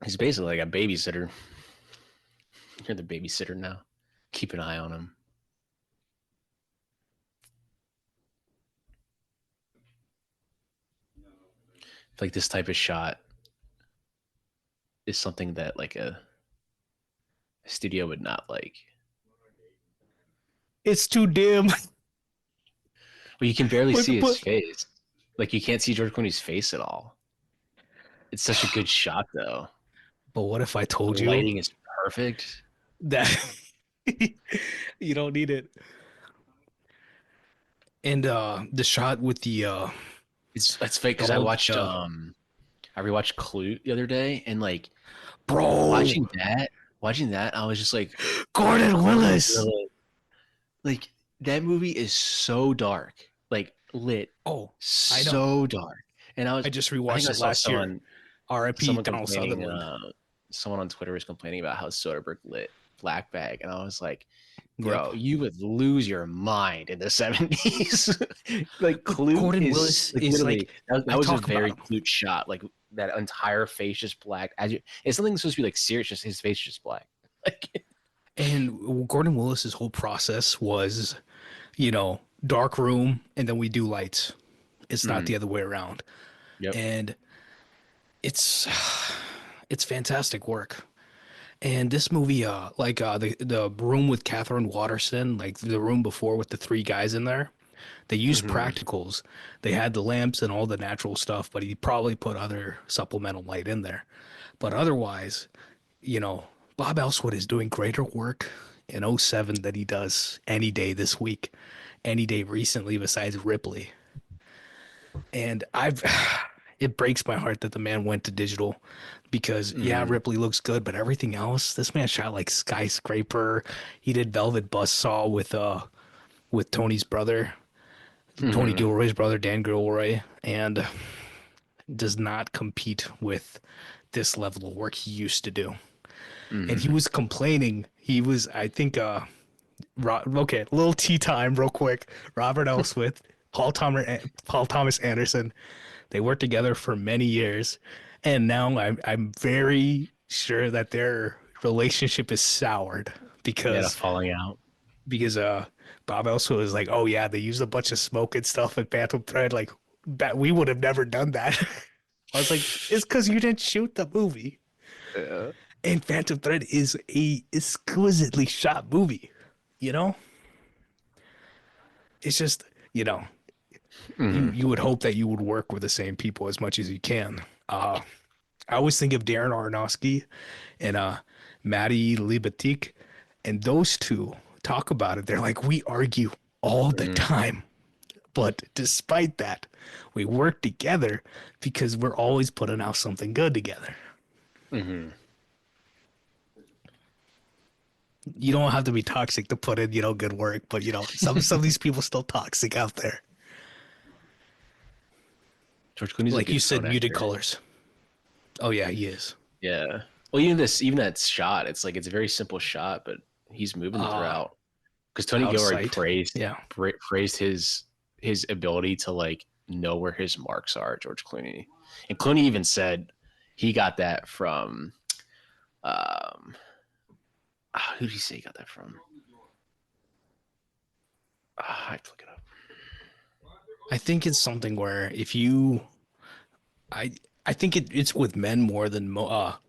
He's basically like a babysitter. You're the babysitter now. Keep an eye on him. Like this type of shot is something that like a studio would not like. It's too dim. Well, you can barely But, see his but face. Like you can't see George Clooney's face at all. It's such a good shot though. but what if I The told you lighting is perfect. that you don't need it? And the shot with the It's fake because all the I rewatched Clute the other day and like bro, watching that I was just like Gordon Willis. like that movie is so dark, like lit, Oh, I know. so dark. And I just I think rewatched I it saw last year. R.I.P. someone Donald complaining Sutherland. someone on Twitter was complaining about how Soderbergh lit Black Bag, and I was like, bro, Yep. you would lose your mind in the 70s. Like But Clute Gordon is Willis like is literally like I that was a talk about very him. Clute shot, like that entire face just black. It's something that's supposed to be like serious, just his face just black. Like And Gordon Willis's whole process was, dark room, and then we do lights. It's not the other way around. yep. And it's it's fantastic work. And this movie, the room with Catherine Waterston, like the room before with the three guys in there, they used Hmm. practicals. They had the lamps and all the natural stuff, but he probably put other supplemental light in there. But otherwise, you know, Bob Elswood is doing greater work in '07 than he does any day this week, any day recently besides Ripley. And it breaks my heart that the man went to digital because yeah, Hmm. Ripley looks good, but everything else, this man shot like Skyscraper. He did Velvet Buzzsaw with Tony's brother, Tony Hmm. Gilroy's brother, Dan Gilroy, and does not compete with this level of work he used to do. And he Hmm. was complaining. He was, I think, okay, little tea time, real quick. Robert Elswith, Paul Thomas Anderson, they worked together for many years, and now I'm very sure that their relationship is soured Yeah, the because falling out. because Bob also is like, oh yeah, they used a bunch of smoke and stuff at Phantom Thread. Like that, we would have never done that. I was like, it's because you didn't shoot the movie. Yeah. And Phantom Thread is a exquisitely shot movie. You know, it's just Hmm. you would hope that you would work with the same people as much as you can. I always think of Darren Aronofsky and Maddie Libatique, and those two talk about it. They're like, we argue all the Hmm. time, but despite that, we work together because we're always putting out something good together. Hmm. You don't have to be toxic to put in, good work, but some of these people still toxic out there. George Clooney's a Like you good said, phone muted actor. colors. Oh yeah, he is. Yeah. Well, even that shot, it's like it's a very simple shot, but he's moving Uh, throughout. Because Tony Out of Gilroy sight. Yeah. praised his ability to like know where his marks are, George Clooney, and Clooney even said he got that from um who did he say he got that from? I have to look it up. I think it's something where if you I I think it's with men more than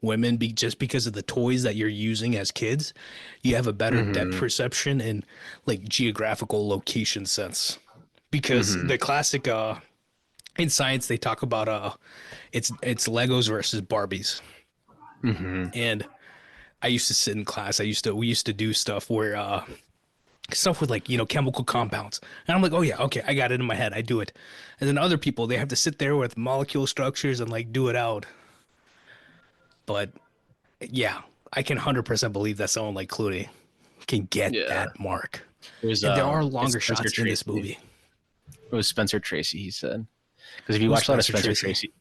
women, just because of the toys that you're using as kids. You have a better depth Mm-hmm. perception and like geographical location sense. Because Mm-hmm. the classic in science they talk about it's Legos versus Barbies. Mm-hmm. And I used to sit in class. We used to do stuff where stuff with like, chemical compounds. And I'm like, oh yeah, okay, I got it in my head. I do it. And then other people, they have to sit there with molecule structures and like do it out. But yeah, I can 100% believe that someone like Clooney can get Yeah. that mark. It was And there are it's longer Spencer shots in this Tracy. movie. It was Spencer Tracy, he said. Because if you Who's watch a lot of Spencer Spencer Tracy?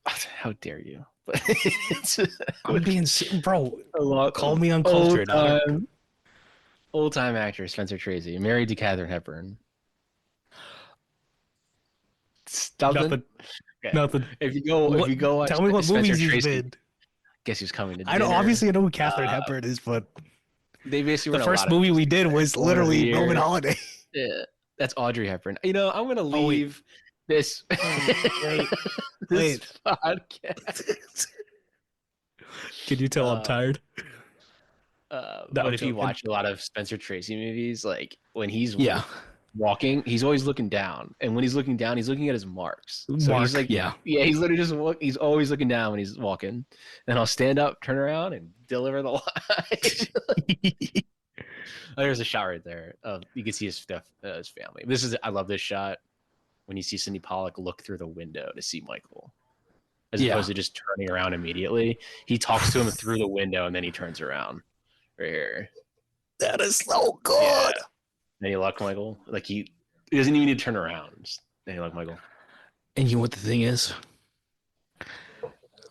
Tracy, how dare you? But it's I'm being, bro, a lot call me old uncultured. time, old time actor Spencer Tracy, married to Katharine Hepburn. Nothing. Nothing, Okay. nothing. If you What? go watch Tell me what Spencer movies he's Tracy, been. guess who's coming to I know, dinner? obviously, I know who Catherine Hepburn is, but They basically the were in a first lot of movie things we did together. was Woman of the literally Roman Year. Holiday. Yeah, that's Audrey Hepburn. I'm gonna Oh, wait. leave this Wait, this wait. podcast. Can you tell I'm Uh, tired? No, but I'm if you joking. watch a lot of Spencer Tracy movies, like when he's Yeah, walking, he's always looking down, and when he's looking down, he's looking at his marks. So he's Mark. like, Yeah. yeah, he's literally just he's always looking down when he's walking. Then I'll stand up, turn around, and deliver the line. Oh, there's a shot right there. You can see his stuff, his family. I love this shot when you see Sidney Pollack look through the window to see Michael, as Yeah. opposed to just turning around immediately. He talks to him through the window and then he turns around. Right here. That is so good. Yeah. Then you look Michael. Like he doesn't even need to turn around. Then you look Michael. And you know what the thing is?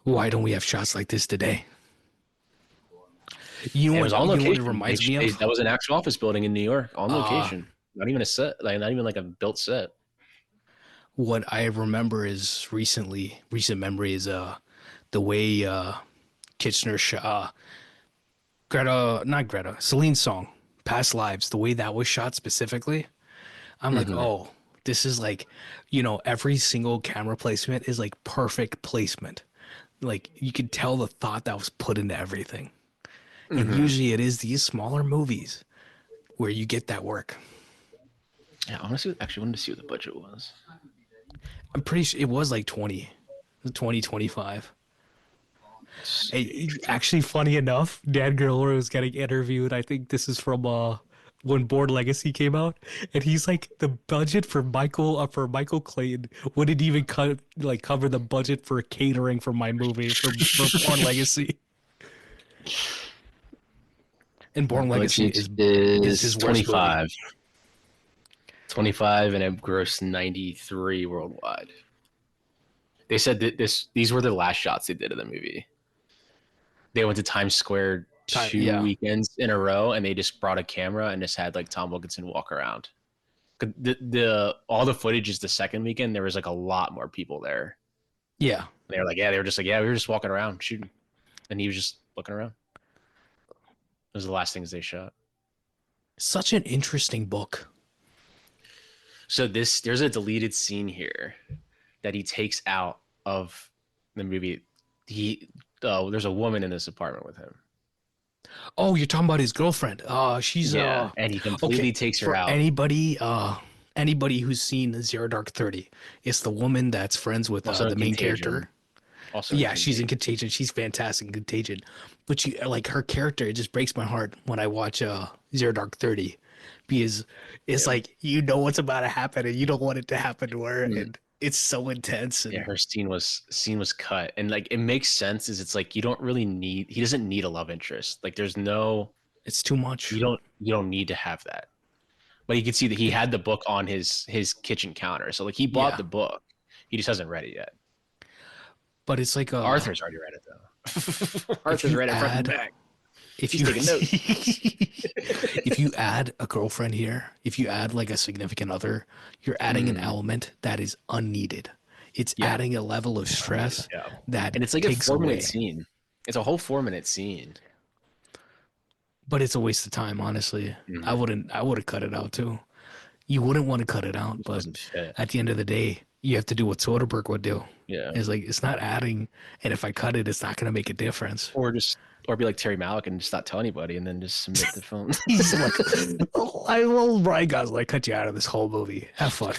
Why don't we have shots like this today? You know It what? was on You know what location. it reminds me of? That was an actual office building in New York on location. Not even a set. Like not even like a built set. What I remember is recent memory is the way Kitchener shot Celine's song, Past Lives, the way that was shot specifically. I'm like, oh, this is like, every single camera placement is like perfect placement. Like you could tell the thought that was put into everything. And usually it is these smaller movies where you get that work. Yeah, honestly, actually wanted to see what the budget was. I'm pretty sure it was like 20, 25. Hey, actually, funny enough, Dan Gilroy was getting interviewed. I think this is from when Born Legacy came out, and he's like, the budget for Michael Clayton wouldn't even cover the budget for catering for my movie for Born Legacy. And Born Legacy is his worst 25. movie. 25 and it grossed 93 worldwide. They said that these were the last shots they did of the movie. They went to Times Square two weekends in a row and they just brought a camera and just had like Tom Wilkinson walk around. All the footage is the second weekend. There was like a lot more people there. Yeah. They were like, we were just walking around shooting. And he was just looking around. Those are the last things they shot. Such an interesting book. So there's a deleted scene here that he takes out of the movie. There's a woman in this apartment with him. Oh, you're talking about his girlfriend. She's and he completely takes her out. Anybody who's seen 0 Dark 30, it's the woman that's friends with the main character. Also, she's in Contagion. She's fantastic in Contagion. But she, like, her character, it just breaks my heart when I watch 0 Dark 30, because it's like, what's about to happen and you don't want it to happen to her, and it's so intense. And her scene was cut, and like it makes sense. It's like he doesn't need a love interest. Like it's too much. You don't need to have that. But you can see that he had the book on his kitchen counter, so like he bought the book. He just hasn't read it yet. But it's like Arthur's already read it though. Arthur's read it front and back. If He's taking notes. If you add a girlfriend here, if you add like a significant other, you're adding an element that is unneeded. It's adding a level of stress that, and it's like takes a 4-minute away. scene. It's a whole 4-minute scene. But it's a waste of time, honestly. I would have cut it out too. You wouldn't want to cut it out, but at the end of the day, you have to do what Soderbergh would do. Yeah. It's like, it's not adding, and if I cut it, it's not going to make a difference. Or be like Terry Malick and just not tell anybody and then just submit the film. He's like, Brian Gosling, I cut you out of this whole movie. Have fun.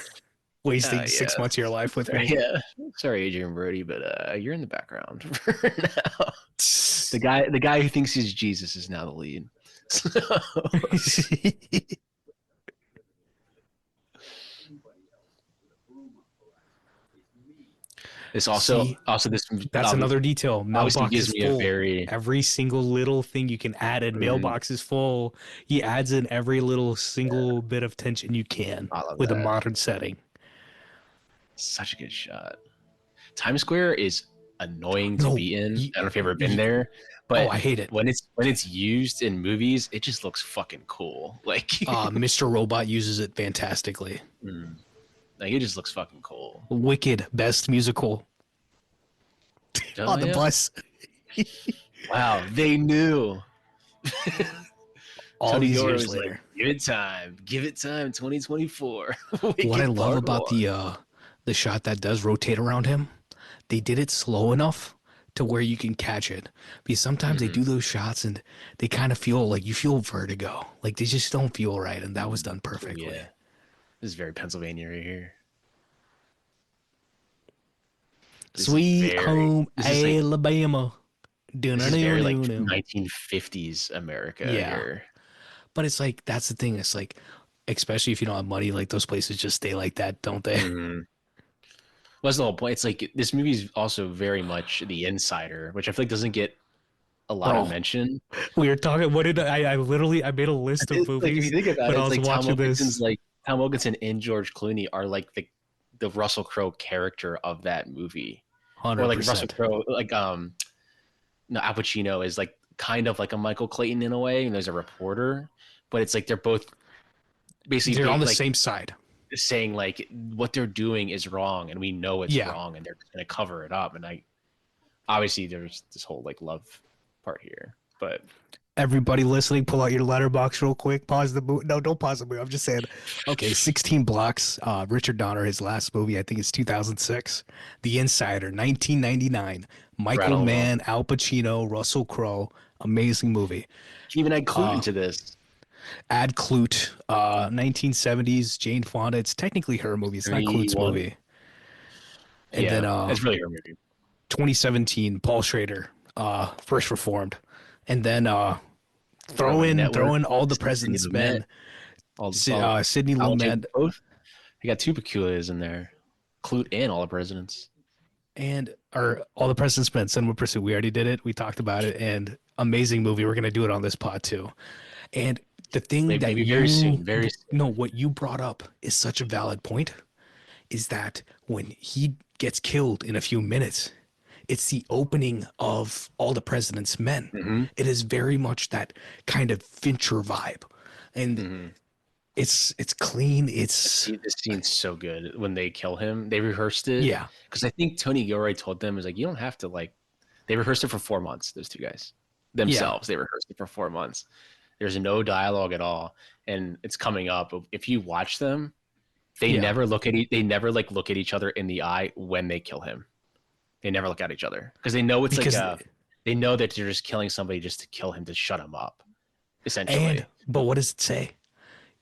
wasting Yeah. 6 months of your life with me. Yeah. Sorry, Adrian Brody, but you're in the background for now. The guy who thinks he's Jesus is now the lead. So, this See, also this that's another detail. obviously Mailbox gives is me a full. very Every single little thing you can add in mailbox is full. He adds in every little single bit of tension you can I love with a that. modern setting. Such a good shot. Times Square is annoying to No, be in. y- I don't know if you've ever been y- there, oh, but I hate it. when it's used in movies, it just looks fucking cool. Like, Mr. Robot uses it fantastically. mm, like it just looks fucking cool. Wicked, best musical Oh on the yeah. bus. Wow, they knew. All Tony these Gore years was like, later. give it time, 2024. What I Wicked love Part about One. the shot that does rotate around him, they did it slow enough to where you can catch it. Because sometimes they Mm-hmm. do those shots and they kind of feel like you feel vertigo. Like they just don't feel right. And that was done Oh perfectly. yeah, this is very Pennsylvania right here. Sweet home This is like Alabama. this is very like Doo-na-doo-doo-doo. 1950s America Yeah. here. But it's like, that's the thing. It's like, especially if you don't have money, like those places just stay like that, don't they? Mm-hmm. What's the whole point? It's like this movie is also very much The Insider, which I feel like doesn't get a lot of Bro, mention. we were talking. What did I literally, I made a list of Like if you movies think about when it, I it's was like watching this. Tom Wilkinson and George Clooney are like the Russell Crowe character of that movie, or like Russell 100%. Crowe, like no, Al Pacino is like kind of like a Michael Clayton in a way, and there's a reporter, but it's like they're both They're on basically the like same side. saying like what they're doing is wrong, and we know it's Yeah. wrong, and they're just gonna cover it up. And I obviously there's this whole like love part here, but Everybody listening, pull out your letterbox real quick. Pause the movie. No, don't pause the movie. I'm just saying. Okay, 16 Blocks. Richard Donner, his last movie, I think it's 2006. The Insider, 1999. Michael rattle them off. Mann, Al Pacino, Russell Crowe. Amazing movie. Can even add Clute into this. Add Clute, 1970s. Jane Fonda. It's technically her movie. It's not Clute's 3-1. movie. And Yeah, then it's really her movie. 2017, Paul Schrader, First Reformed. And then throw Throwing Network, in all the Sidney President's Lumet, Men. all Sidney Alan James, Lumet both. I got two peculiars in there, Clute and All the Presidents. and or all the President's Men. Cinema Pursuit. We already did it. We talked about it. And amazing movie. We're gonna do it on this pod too. And the thing that Maybe you very soon, very soon. no, what you brought up is such a valid point. Is that when he gets killed in a few minutes, it's the opening of All the President's Men. Mm-hmm. It is very much that kind of Fincher vibe, and Mm-hmm. it's clean. It's See, this scene's so good when they kill him. They rehearsed it. yeah, Because I think Tony Gilroy told them, is like, you don't have to like, they rehearsed it for 4 months, those two guys themselves. They rehearsed it for 4 months. There's no dialogue at all. And it's coming up. If you watch them, they Yeah. never look at they never like look at each other in the eye when they kill him. They never look at each other because they know it's because they know that they're just killing somebody just to kill him, to shut him up, essentially. and but what does it say?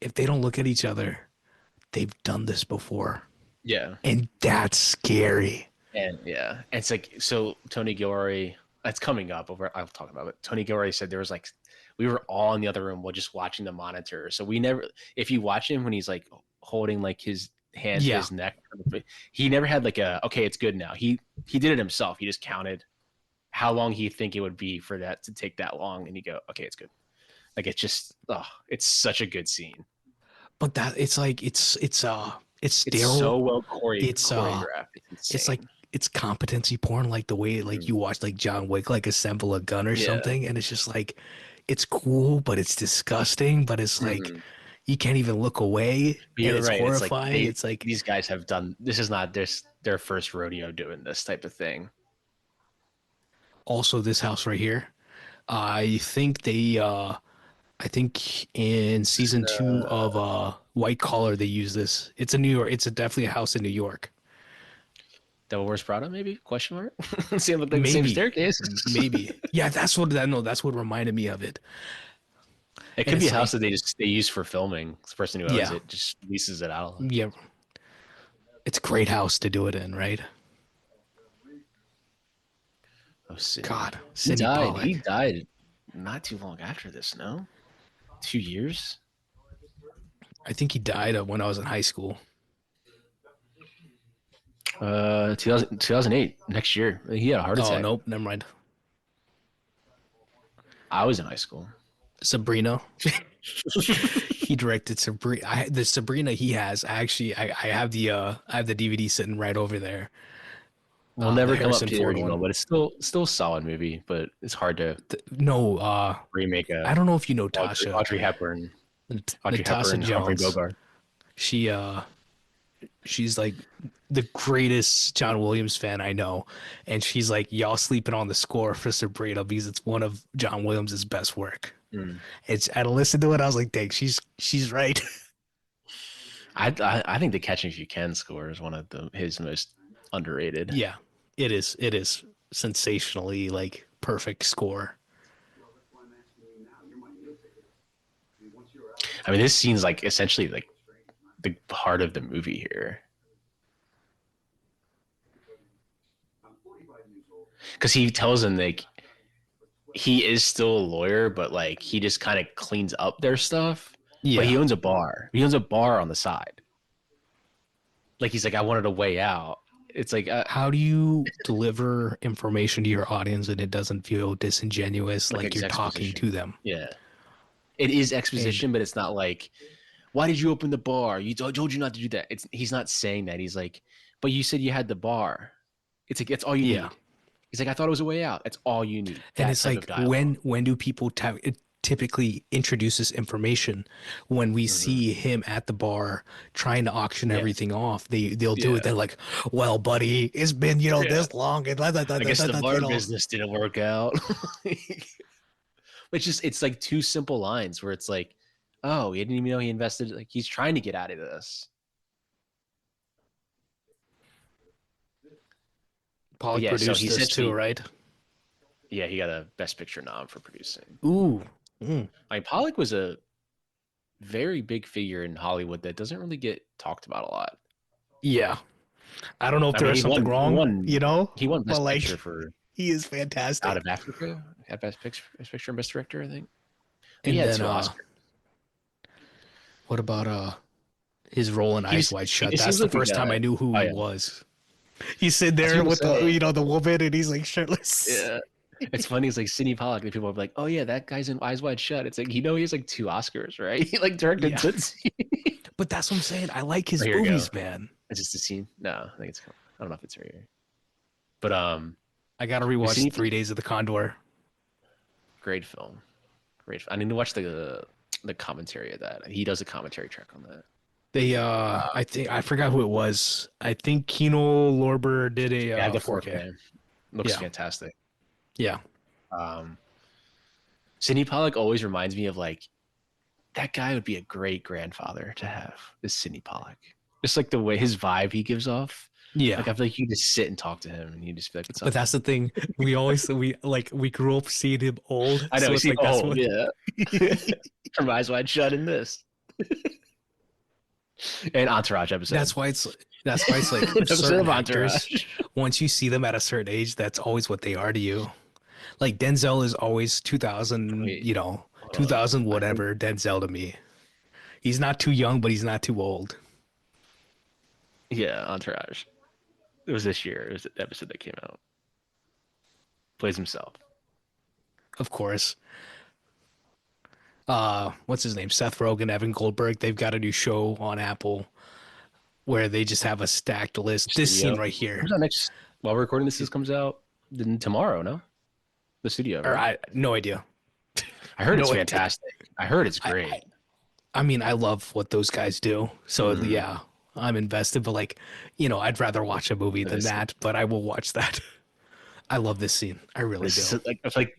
If they don't look at each other, they've done this before, Yeah. and that's scary. And yeah, it's like, so Tony Gilroy, that's coming up over. I'll talk about it. Tony Gilroy said there was like, we were all in the other room while just watching the monitor. So we never, if you watch him when he's like holding like his hand to Yeah. his neck, he never had like a, okay, it's good now. He did it himself. He just counted how long he think it would be for that to take that long, and he go, okay, it's good. Like it's just, oh, it's such a good scene. But that it's like it's It's sterile. so well It's, choreographed. It's insane. like it's competency porn, like the way like you watch like John Wick like assemble a gun or Yeah. something, and it's just like it's cool, but it's disgusting, but it's like Mhm. you can't even look away, But and you're it's right. horrifying. It's like these guys have done. This is not their first rodeo doing this type of thing. also this house right here. I think they I think in season 2 of White Collar they use this. It's a New York. It's definitely a house in New York. Devil Wears Prada, maybe? Question mark. See, look like the same Maybe. staircase. Maybe. Yeah, that's what that. No, that's what reminded me of it. It And could be a it's house that they use for filming. The person who owns Yeah. it just leases it out. Yeah. It's a great house to do it in, right? Oh, Sidney. God, He Sidney died. Pollack. He died not too long after this, no? 2 years? I think he died when I was in high school. 2008, next year. He had a heart Oh attack. nope, never mind. I was in high school. Sabrina. He directed Sabrina. The Sabrina he has. I have the DVD sitting right over there. We'll The never come up Harrison to the Ford original, one. but it's still a solid movie. But it's hard to No, remake I a don't know if you know Audrey, Tasha. Audrey Hepburn, Audrey Natasha Hepburn, Humphrey Jones. Bogart. She she's like the greatest John Williams fan I know, and she's like, y'all sleeping on the score for Sabrina because it's one of John Williams's best work. Mm. It's I listened to it, I was like, dang, she's right. I think the Catch Me If You Can score is one of his most underrated. Yeah, it is. It is sensationally like perfect score. I mean, this scene's like essentially like the heart of the movie here. Because he tells him like he is still a lawyer, but like he just kind of cleans up their stuff. But he Yeah. owns a bar. He owns a bar on the side. Like he's like, I wanted a way out. It's like, How do you deliver information to your audience and it doesn't feel disingenuous, like you're talking exposition. to them? Yeah, it is And exposition, but it's not like, why did you open the bar? I told you not to do that. He's not saying that. He's like, but you said you had the bar. It's like that's all you yeah, need. He's like, I thought it was a way out. That's all you need. and That it's type of like dialogue. when do people it typically introduces information when we Mm-hmm. see him at the bar trying to auction Yeah, everything off? They'll do yeah, it. They're like, well, buddy, it's been yeah. this long and I guess the bar you know. business didn't work out. It's like two simple lines where it's like, oh, he didn't even know he invested. Like he's trying to get out of this. But Pollock yeah, so produced he this too, essentially, right? yeah, he got a Best Picture nom for producing. Ooh. Mm. I mean, Pollock was a very big figure in Hollywood that doesn't really get talked about a lot. Yeah. I don't know if I there mean, was he something won. He wrong, won. He won but Best Picture like for he is Out fantastic. of Africa. Had Best Picture and Best Director, I think. He And had then two Oscars. what about his role in Eyes Wide He Shut? just That's seems the like first time I knew who oh he yeah. was. He's sitting As there people with the say, the woman and he's like shirtless. yeah. It's funny. It's like Sidney Pollack. And people are like, "Oh yeah, that guy's in Eyes Wide Shut." It's like he has like two Oscars, right? He like directed Yeah. Tootsie. But that's what I'm saying. I like Oh, his here we go. movies, man. It's just a scene. No, I think it's. I don't know if it's right here. But I gotta the rewatch Sidney 3 Days of the Condor. great film. Great. I need to watch the commentary of that. He does a commentary track on that. They I think I forgot who it was. I think Kino Lorber did a I have the 4K. 4K. Looks Yeah. fantastic. Yeah. Um, Sidney Pollack always reminds me of like that guy would be a great grandfather to have. Is Sidney Pollack? Just like the way his vibe he gives off. Yeah. Like I feel like you just sit and talk to him, and you just be like, "What's up?" But that's the thing. We grew up seeing him old. I know. So We it's see like that's old, what yeah. From Eyes Wide Shut in this, and Entourage episode. that's why it's like Episode certain of actors, Entourage. once you see them at a certain age, that's always what they are to you. Like Denzel is always 2000, Wait, 2000 I think whatever Denzel to me. He's not too young, but he's not too old. yeah, Entourage. It was this year. It was the episode that came out. Plays himself. Of course. What's his name? Seth Rogen, Evan Goldberg. They've got a new show on Apple where they just have a stacked list. This scene Studio. right here. Comes out next. While we're recording this comes out then tomorrow. No, the studio. Or Right? no idea. I heard No it's idea. fantastic. I heard it's great. I mean, I love what those guys do. So yeah, I'm invested, but like, I'd rather watch a movie than This- that, but I will watch that. I love this scene. I really This do. is like it's like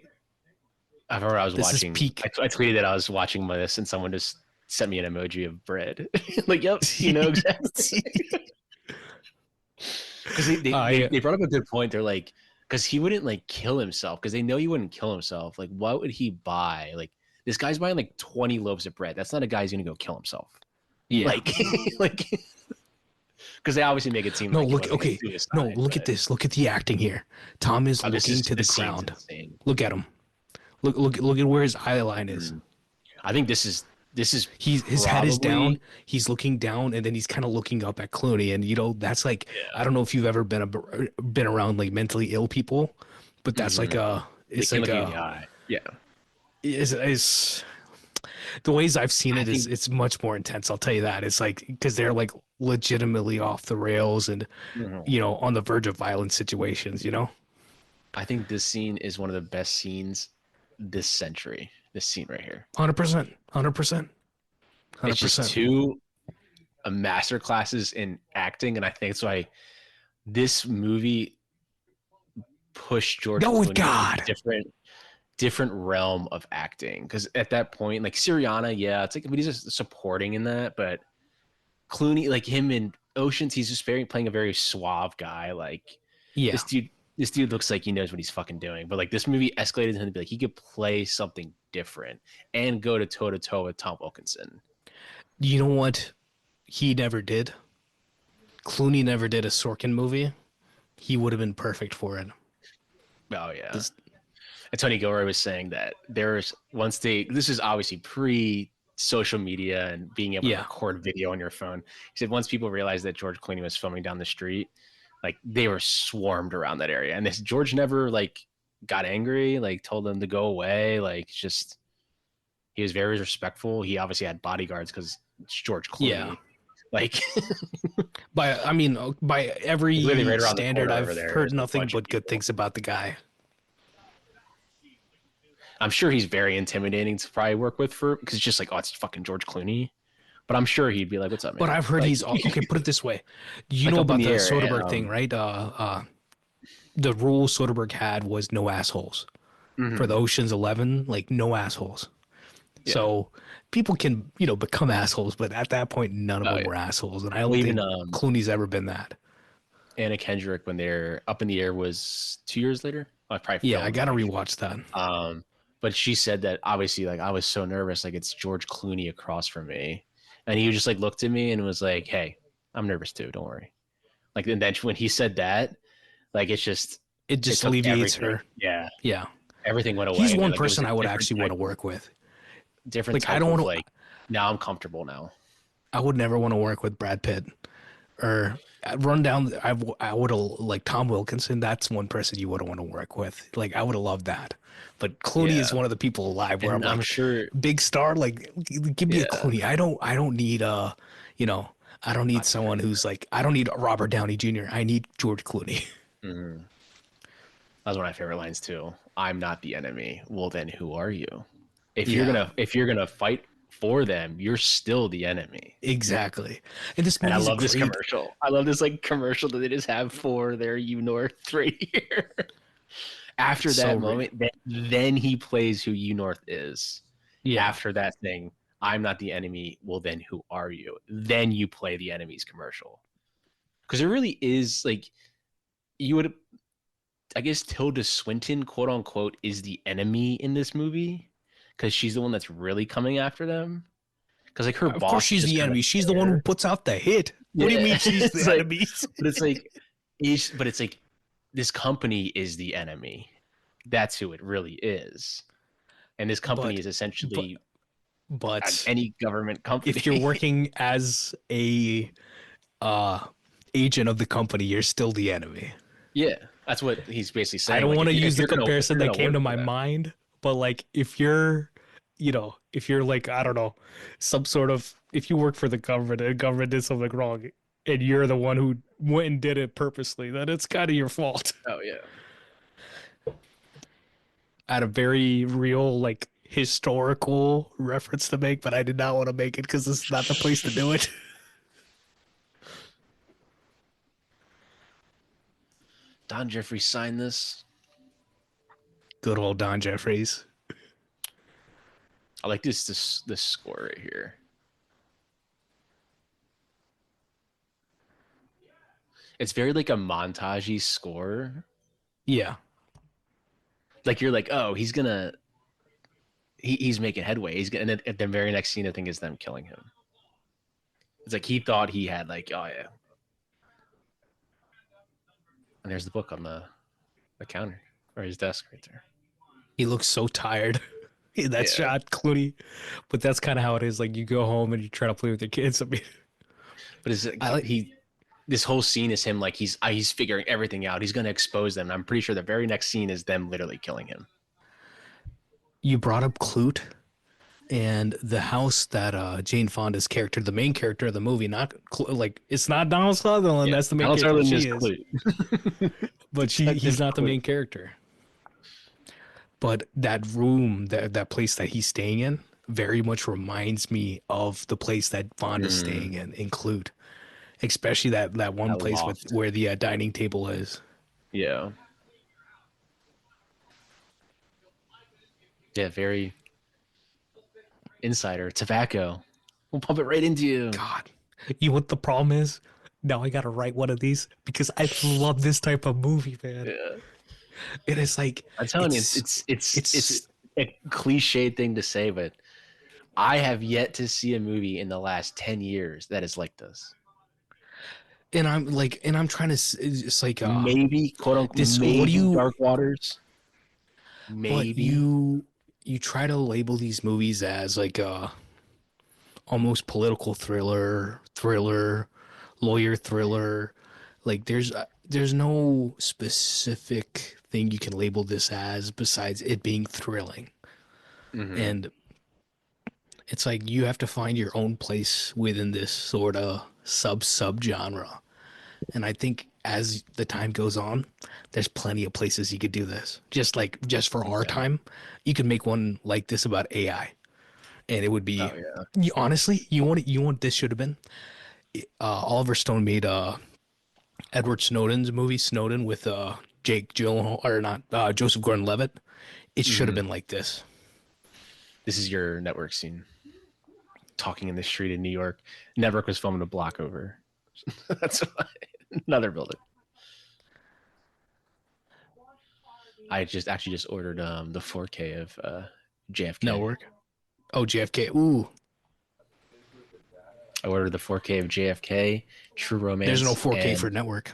I remember I was This is watching. peak. I tweeted that I was watching this, and someone just sent me an emoji of bread. Like, yep, you know exactly. Because Yeah. they brought up a good point. They're like, because he wouldn't like kill himself because they know he wouldn't kill himself. Like, what would he buy? Like, this guy's buying like 20 loaves of bread. That's not a guy who's gonna go kill himself. Yeah. Like, like Because they obviously make it seem No, like it look. wasn't a Okay, no, suicide. look at But this. Look at the acting here. Tom is looking to the this scene's ground. insane. Look at him. Look at where his eye line is. I think this is His head is down. probably He's looking down, and then he's kind of looking up at Clooney. And that's like, I don't know if you've ever been around like mentally ill people, but that's like they it's can't like look you in the eye. Yeah, is the ways I've seen I it is think it's much more intense. I'll tell you that. It's like because they're like legitimately off the rails and on the verge of violent situations. I think this scene is one of the best scenes this century. This scene right here. 100%, 100%, It's just 100%. two master classes in acting, and I think that's why this movie pushed George Oh Clooney God. into a different realm of acting. Because at that point, like Syriana, yeah, it's like but he's just supporting in that, but Clooney, like him in Oceans, he's just playing a very suave guy. Like Yeah. this dude looks like he knows what he's fucking doing. But like this movie escalated him to be like he could play something different and go to toe with Tom Wilkinson. You know what? He never did. Clooney never did a Sorkin movie. He would have been perfect for it. Oh yeah. And Tony Gilroy was saying that this is obviously pre social media and being able to record video on your phone. He said once people realized that George Clooney was filming down the street, like they were swarmed around that area. And this George never like got angry, like told them to go away. Like just he was very respectful. He obviously had bodyguards because it's George Clooney. Yeah. Like by every right standard, I've heard nothing but good things about the guy. I'm sure he's very intimidating to probably work with because it's just like, oh, it's fucking George Clooney. But I'm sure he'd be like, what's up, man? But I've heard like, he's okay. Put it this way, you like know about the air, Soderbergh thing, right? The rule Soderbergh had was no assholes for the Ocean's 11, like no assholes. Yeah. So people can become assholes, but at that point, none of them were assholes, and I don't think Clooney's ever been that. Anna Kendrick, when they're Up in the Air, was 2 years later. I gotta rewatch that. But she said that obviously, like I was so nervous, like it's George Clooney across from me, and he just like looked at me and was like, "Hey, I'm nervous too. Don't worry." Like, and then when he said that, like it just alleviates her. Yeah, yeah. Everything went away. He's one person I would actually want to work with. Different. Like I don't want to. Like now I'm comfortable now. I would never want to work with Brad Pitt or run down. I would have like Tom Wilkinson. That's one person you wouldn't want to work with. Like I would have loved that. But Clooney is one of the people alive where I'm sure big star. Like give me a Clooney. I don't need I don't need someone who's like I don't need Robert Downey Jr. I need George Clooney. Mm-hmm. That's one of my favorite lines too. I'm not the enemy. Well, then who are you? If you're gonna fight for them, you're still the enemy. Exactly. And I love this commercial. I love this like commercial that they just have for their U-North right here. After that moment, then he plays who U-North is. Yeah. After that thing, I'm not the enemy. Well, then who are you? Then you play the enemy's commercial. Because it really is like you would, I guess Tilda Swinton, quote unquote, is the enemy in this movie because she's the one that's really coming after them. Because like her boss, of course, she's the enemy. She's the one who puts out the hit. What do you mean she's the enemy? But it's like this company is the enemy. That's who it really is. And this company is essentially but any government company. If you're working as a agent of the company, you're still the enemy. Yeah, that's what he's basically saying. I don't want to use the comparison that came to my mind, but like if you're like, I don't know, some sort of, if you work for the government and the government did something wrong and you're the one who went and did it purposely, then it's kind of your fault. Oh, yeah. I had a very real, like, historical reference to make, but I did not want to make it because this is not the place to do it. Don Jeffries signed this. Good old Don Jeffries. I like this score right here. It's very like a montagey score. Yeah. Like you're like, oh, he's making headway. He's gonna, and at the very next scene, I think is them killing him. It's like he thought he had like, oh yeah, And there's the book on the counter or his desk right there. He looks so tired in that Yeah. shot, Clooney. But that's kind of how it is. Like, you go home and you try to play with your kids. I mean, But is I like. this whole scene is him like he's figuring everything out. He's going to expose them. And I'm pretty sure the very next scene is them literally killing him. You brought up Clute and the house that Jane Fonda's character, the main character of the movie, not like it's not Donald Sutherland. That's the main Donald character. Sutherland She is, Clute. but he's not the main character. But that room, that place that he's staying in, very much reminds me of the place that Fonda's staying in Clute, especially that one That place loft. where the dining table is. Yeah. Yeah, very insider tobacco. We'll pump it right into you. God, you know what the problem is? Now I gotta write one of these because I love this type of movie, man. Yeah. It is like I'm telling you, it's a cliched thing to say, but I have yet to see a movie in the last 10 years that is like this. and I'm trying to. It's like Maybe, quote unquote, this. maybe What do you? Dark Waters. But Maybe. you try to label these movies as like almost political thriller, lawyer thriller. Like there's no specific thing you can label this as besides it being thrilling. And it's like you have to find your own place within this sort of sub genre. And I think as the time goes on, there's plenty of places you could do this. Just for our time, you could make one like this about AI, and it would be. Honestly, you want this should have been. Oliver Stone made Edward Snowden's movie Snowden with Jake Gyllenhaal or not Joseph Gordon-Levitt. It should have been like this. This is your network scene. Talking in the street in New York. Network was filmed a block over. That's why. Another building. I just ordered the 4K of JFK. Network. Oh, JFK. Ooh. I ordered the 4K of JFK, True Romance. There's no 4K for Network.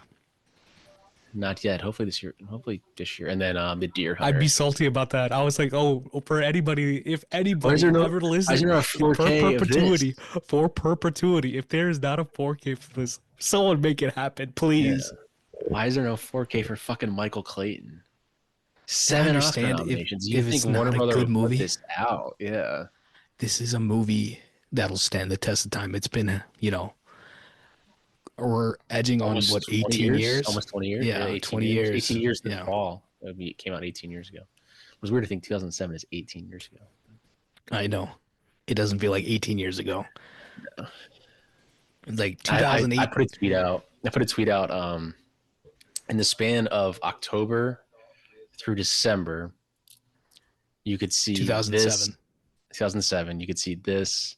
Not yet. Hopefully this year. And then the Deer Hunter. I'd be salty about that. I was like, oh, for anybody, if anybody ever listens, why is there no 4K for perpetuity, if there is not a 4K for this, someone make it happen, please. Yeah. Why is there no 4K for fucking Michael Clayton? 7 Oscar nominations. If it's not a good movie, put this out. Yeah. This is a movie that'll stand the test of time. It's been, we're edging on what, 18 years? Almost 20 years. Yeah, 20 years. 18 years this fall. It came out 18 years ago. It was weird to think 2007 is 18 years ago. I know. It doesn't feel like 18 years ago. No. Like 2008. I put a tweet out in the span of October through December, you could see 2007, you could see this,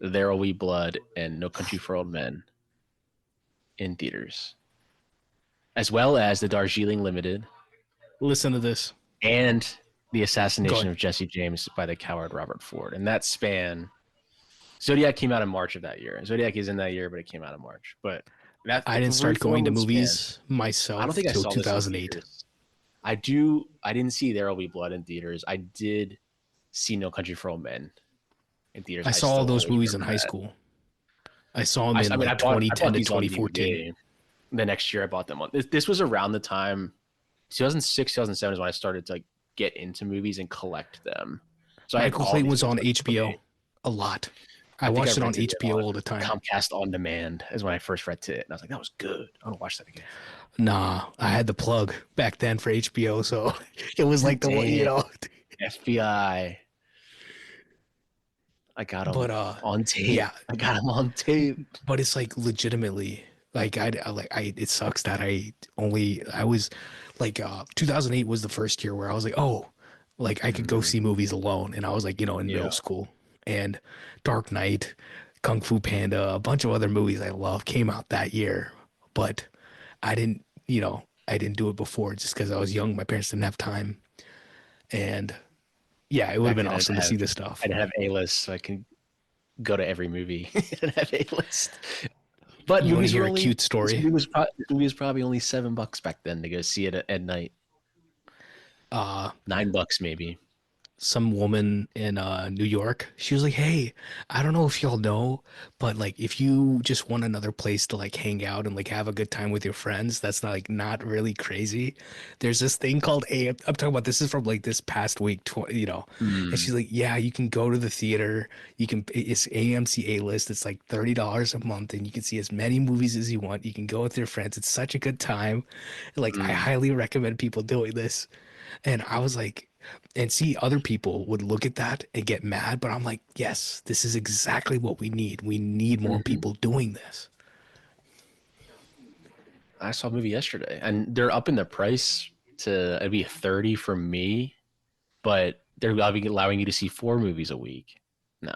There Will Be Blood, and No Country for Old Men in theaters, as well as the Darjeeling Limited. Listen to this. And the assassination of Jesse James by the coward Robert Ford. And that span, Zodiac came out in March of that year. Zodiac is in that year, but it came out in March. But I didn't start going to movies myself. I don't think I saw 2008. I didn't see There Will Be Blood in theaters. I did see No Country for Old Men in theaters. I saw all those movies in high school. I saw them in 2010 to 2014. The next year I bought them on. This was around the time, 2006, 2007 is when I started to get into movies and collect them. So Michael Clayton was on HBO a lot. I watched it on HBO all the time. Comcast On Demand is when I first read it. And I was like, that was good. I want to watch that again. Nah, I had the plug back then for HBO. So it was like the one, FBI. I got him on tape. Yeah, I got him on tape. But it's like legitimately, like it sucks that I was like 2008 was the first year where I was like, oh, like I could go see movies alone, and I was like, in middle school, and Dark Knight, Kung Fu Panda, a bunch of other movies I love came out that year, but I didn't do it before just because I was young. My parents didn't have time, and yeah, it would have been awesome to see this stuff. I didn't have A-list, so I can go to every movie and have A-list. But You want to movies were hear a only cute story? this movie was probably only $7 back then to go see it at night. Uh, $9 maybe. some woman in New York. She was like, "Hey, I don't know if y'all know, but like if you just want another place to like hang out and like have a good time with your friends, that's not like not really crazy. There's this thing called A. I'm talking about this is from like this past week, And Mm, she's like, "Yeah, you can go to the theater. You can it's AMC A list. It's like $30 a month, and you can see as many movies as you want. You can go with your friends. It's such a good time. Like I mm, highly recommend people doing this." And I was like, and see, other people would look at that and get mad, but I'm like, yes, this is exactly what we need. We need more mhm. people doing this. I saw a movie yesterday, and they're up in the price to it'd be 30 for me, but they're allowing you to see 4 movies a week. No,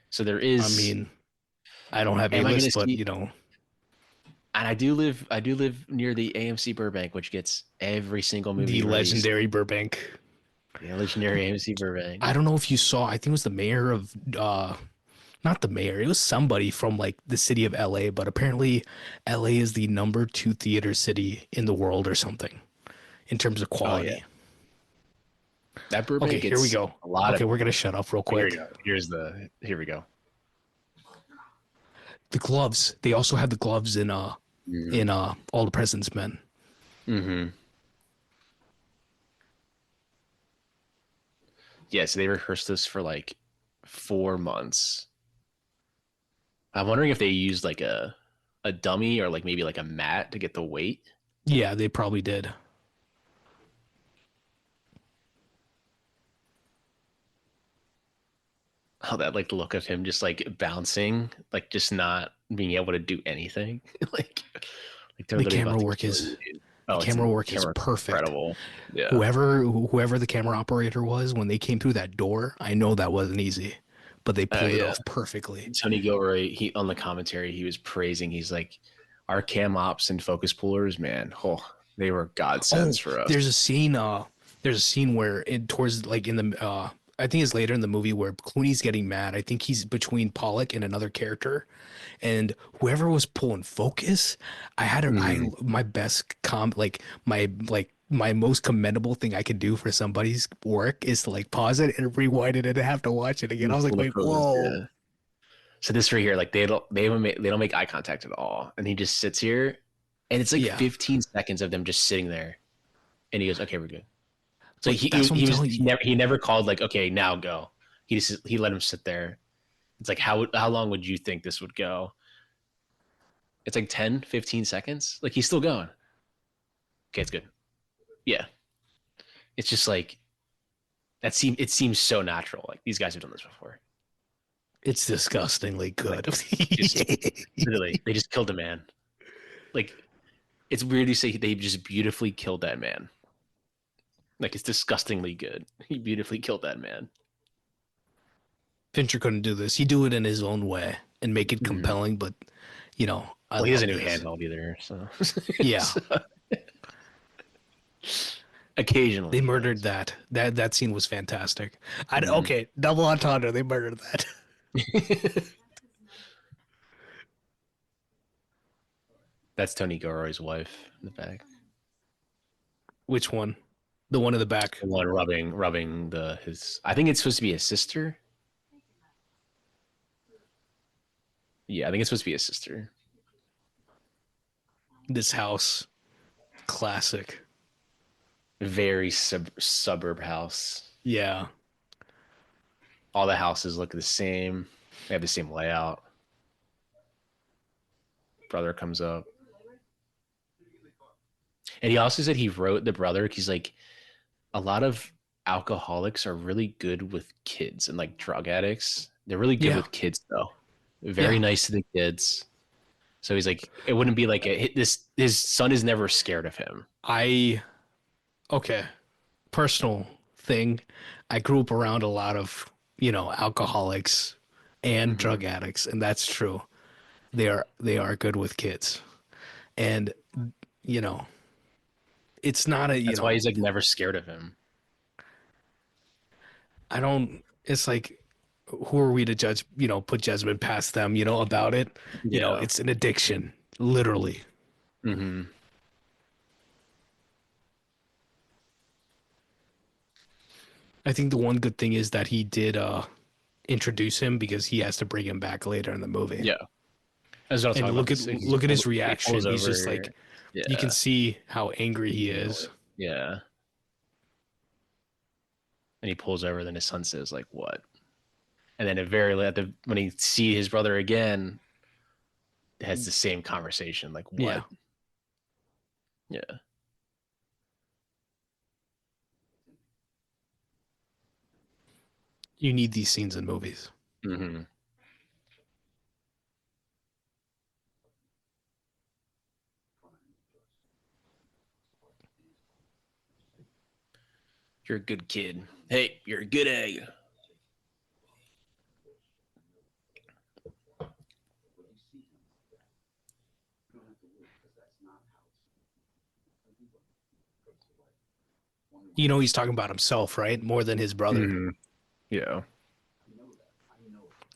so there I is. mean, I don't have a Am I going list, to but see? And I do live near the AMC Burbank, which gets every single the movie released. legendary Burbank. The legendary AMC Burbank. I don't know if you saw, I think it was the mayor of, not the mayor, it was somebody from like the city of LA, but apparently LA is the number two theater city in the world or something in terms of Oh yeah, quality. that Okay, Burbank here we gets go. a lot Okay, of. we're going to shut up real Here we quick. go. Here we go. The gloves. They also had the gloves Mm-hmm. in All the President's Men. Mm-hmm. Yeah, so they rehearsed this for like 4 months. I'm wondering if they used like a dummy or like maybe like a mat to get the weight. Yeah, they probably did. Oh, that like look of him just like bouncing, like just not being able to do anything. like they're The literally about camera to work kill is you, dude. the Oh, camera work is camera's perfect. incredible. Yeah. Whoever the camera operator was when they came through that door, I know that wasn't easy, but they Oh pulled it yeah. off perfectly. Tony Gilroy, he on the commentary, he was praising. He's like, our cam ops and focus pullers, man, oh, they were godsends Oh, for us. there's a scene where it towards like in the I think it's later in the movie where Clooney's getting mad. I think he's between Pollock and another character, and whoever was pulling focus, I Mhm. my best my most commendable thing I could do for somebody's work is to like pause it and rewind it and have to watch it again. I was like, Full of wait, pose, whoa. yeah. So this right here, like they don't make eye contact at all, and he just sits here, and it's like Yeah. 15 seconds of them just sitting there, and he goes, "Okay, we're good." So But that's what I'm telling you. he never called like, "Okay, now go." He let him sit there. It's like how long would you think this would go? It's like 10, 15 seconds. Like he's still going. Okay, it's good. Yeah, it's just like it seems so natural. Like these guys have done this before. It's disgustingly Like good. just literally, they just killed a man. Like it's weird to say they just beautifully killed that man. Like it's disgustingly good. He beautifully killed that man. Fincher couldn't do this. He'd do it in his own way and make it Mhm. compelling, but I Well, he doesn't love do this. handheld either, so, Yeah. so occasionally They he murdered does. that. That scene was fantastic. Mhm. Okay, double entendre. They murdered that. That's Tony Gilroy's wife in the back. Which one? The one in the back. The one rubbing the his. I think it's supposed to be his sister. Yeah, I think it's supposed to be his sister. This house, classic. Very suburb house. Yeah. All the houses look the same. They have the same layout. Brother comes up, and he also said he wrote the brother. He's like a lot of alcoholics are really good with kids and like drug addicts. They're really good Yeah. with kids though. Very Yeah. nice to the kids. So he's like, it wouldn't be like this. His son is never scared of him. I okay. Personal thing. I grew up around a lot of, alcoholics and Mm-hmm. drug addicts, and that's true. They are good with kids. And you know, it's not a, That's why he's like never scared of him. I don't it's like who are we to judge, put judgment past them, about it. Yeah. It's an addiction, literally. Hmm. I think the one good thing is that he did introduce him because he has to bring him back later in the movie. Yeah. That's what I was And talking about. This look at his he pulls reaction. He's just like, over. you can Yeah. see how angry he is. Immediately. Yeah. And he pulls over. Then his son says, like, what? And then when he see his brother again, has the same conversation. Like, Yeah. what? Yeah. You need these scenes in movies. Hmm. You're a good kid. Hey, you're a good egg. He's talking about himself, right? More than his brother. Hmm. Yeah.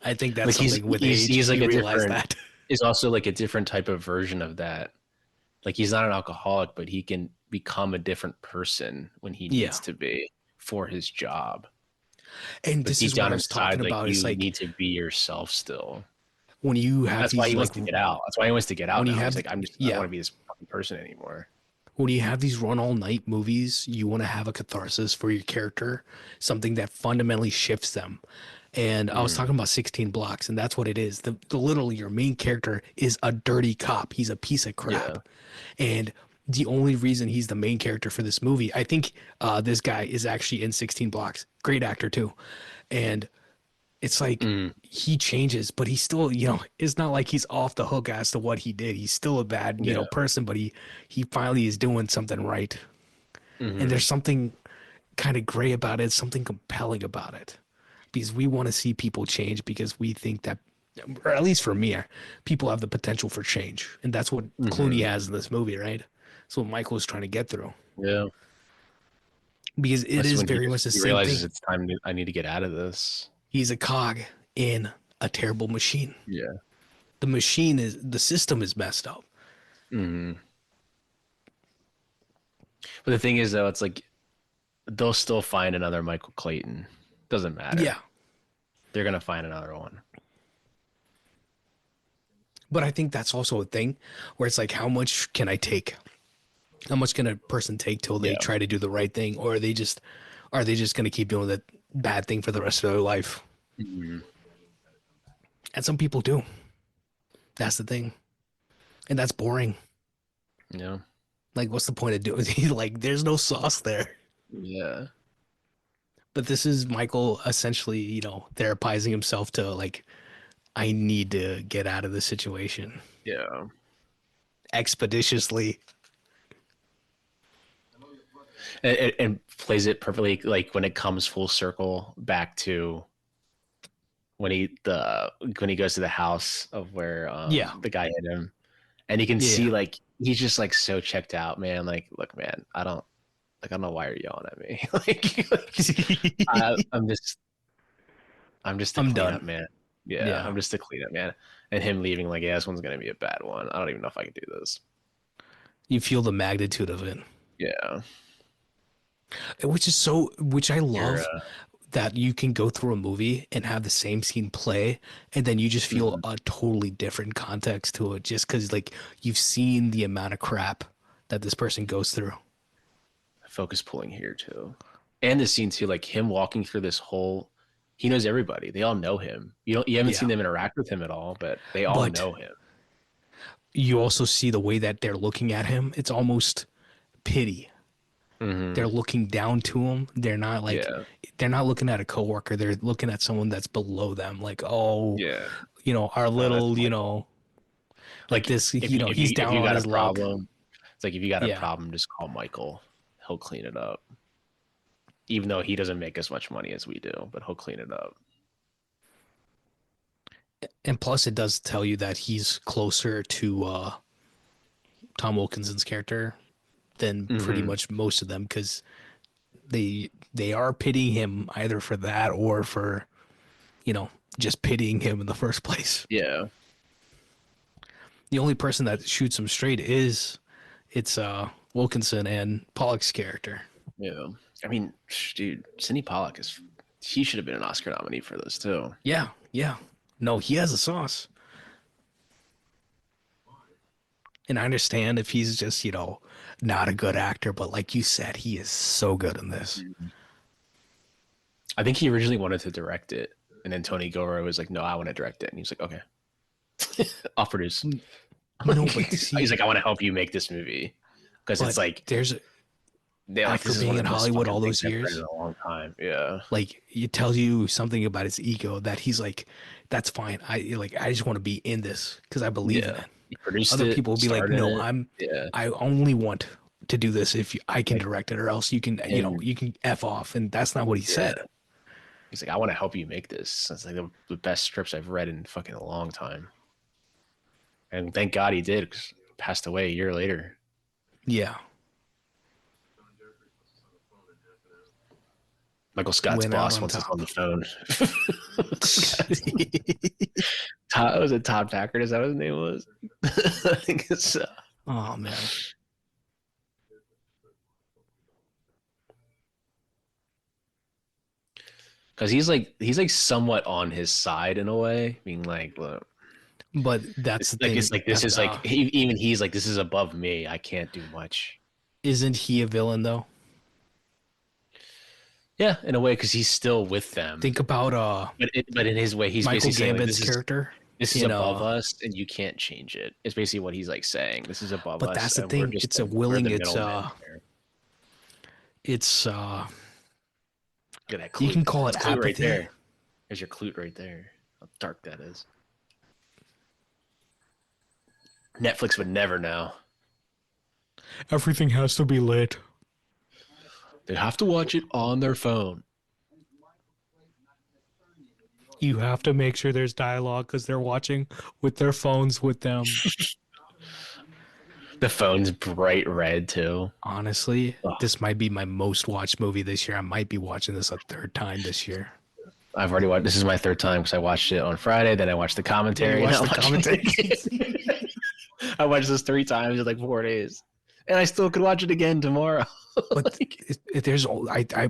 I think that's Like something with age. he's like You a realize different. that. Is also like a different type of version of that. Like he's not an alcoholic, but he can become a different person when he Yeah. needs to be for his job. And But this deep is what down I was talking inside, like about. It's you like need to be yourself still. when you have That's why these he like wants to get out. That's why he wants to get when out you now. have He's like, I don't yeah, want to be this fucking person anymore. when you have these run all night movies, you want to have a catharsis for your character, something that fundamentally shifts them. And I was Mm, talking about 16 Blocks, and that's what it is. The literally your main character is a dirty cop. He's a piece of yeah. crap. And the only reason he's the main character for this movie, I think this guy is actually in 16 Blocks. Great actor too. And it's like Mm, he changes, but he's still, it's not like he's off the hook as to what he did. He's still a bad, yeah. person, but he finally is doing something right. And Hmm. there's something kind of gray about it, something compelling about it. Because we want to see people change because we think that, or at least for me, people have the potential for change. And that's what Clooney Hmm. has in this movie, right? That's what Michael is trying to get through. Yeah. Because it That's is when very much the he same realizes thing. it's time to I need to get out of this. He's a cog in a terrible machine. Yeah. The system is messed up. Hmm. But the thing is, though, it's like they'll still find another Michael Clayton. Doesn't matter. Yeah. They're gonna find another one. But I think that's also a thing where it's like, how much can I take? How much can a person take till they Yeah. try to do the right thing, or are they just going to keep doing that bad thing for the rest of their life? Hmm. And some people do. That's the thing, and that's boring. Yeah. Like, what's the point of doing? Like, there's no sauce there. Yeah. But this is Michael essentially, therapizing himself to like, I need to get out of this situation Yeah. expeditiously. And plays it perfectly, like when it comes full circle back to when he goes to the house of where Yeah, the guy hit him, and you can yeah, see like he's just like so checked out, man. Like, look, man, I don't know why you're yelling at me. I'm just a I'm cleanup done. man. Yeah, Yeah, I'm just a cleanup man. And him leaving, like, yeah, this one's gonna be a bad one. I don't even know if I can do this. you feel the magnitude of it, Yeah, which I you're. love that you can go through a movie and have the same scene play and then you just feel Mhm. a totally different context to it just because like you've seen the amount of crap that this person goes through. Focus pulling here too, and the scene too, like him walking through this whole. He knows everybody. They all know him. You haven't Yeah, seen them interact with him at all, but they all but know him. you also see the way that they're looking at him. It's almost pity. They're Hmm. looking down to him. Yeah, They're not looking at a coworker. They're looking at someone that's below them. Like, oh, yeah. our No, that's little, Michael. like Like this, he's if down you on got a his luck. problem, it's like if you got a Yeah. problem, just call Michael. He'll clean it up. Even though he doesn't make as much money as we do, but he'll clean it up. And plus, it does tell you that he's closer to Tom Wilkinson's character than pretty Hmm. much most of them because they are pitying him either for that or for just pitying him in the first place. Yeah. The only person that shoots him straight is it's Wilkinson and Pollock's character. Yeah. I mean, dude, Sidney Pollack he should have been an Oscar nominee for this too. Yeah, yeah. No, he has a sauce. And I understand if he's just, not a good actor, but like you said, he is so good in this. I think he originally wanted to direct it, and then Tony Gilroy was like, "No, I want to direct it," and he's like, "Okay, I'll produce." No, but He's like, "I want to help you make this movie," because it's like there's after being in Hollywood all those years, in a long time. Yeah, like it tells you something about his ego that he's like, "That's fine. I just want to be in this because I believe in it." he produced Other it, people will be like, started "No, it. I only want to do this if I can direct it, or else you can, you can f off." And that's not what he said. He's like, "I want to help you make this." It's like the best scripts I've read in fucking a long time. And thank God he did, because he passed away a year later. Yeah. Michael Scott's boss wants us on the phone. Was it Todd Packard? Is that what his name was? I think it's. Oh man. Because he's like somewhat on his side in a way, being like, look. But that's the thing. It's like this is like even he's like, this is above me. I can't do much. Isn't he a villain though? Yeah, in a way, because he's still with them. Think about but in his way, he's Michael basically Gambit's saying, character. This is above us, and you can't change it. It's basically what he's like saying. This is above us. But that's the thing. It's a willing. It's you can call it apathy. Right there. There's your clue right there. How dark that is. Netflix would never know. Everything has to be lit. They have to watch it on their phone. You have to make sure there's dialogue because they're watching with their phones with them. The phone's bright red too. Honestly, this might be my most watched movie this year. I might be watching this a third time this year. I've already watched. This is my third time because I watched it on Friday. Then I watched the commentary. I watched this 3 times in like 4 days, and I still could watch it again tomorrow. But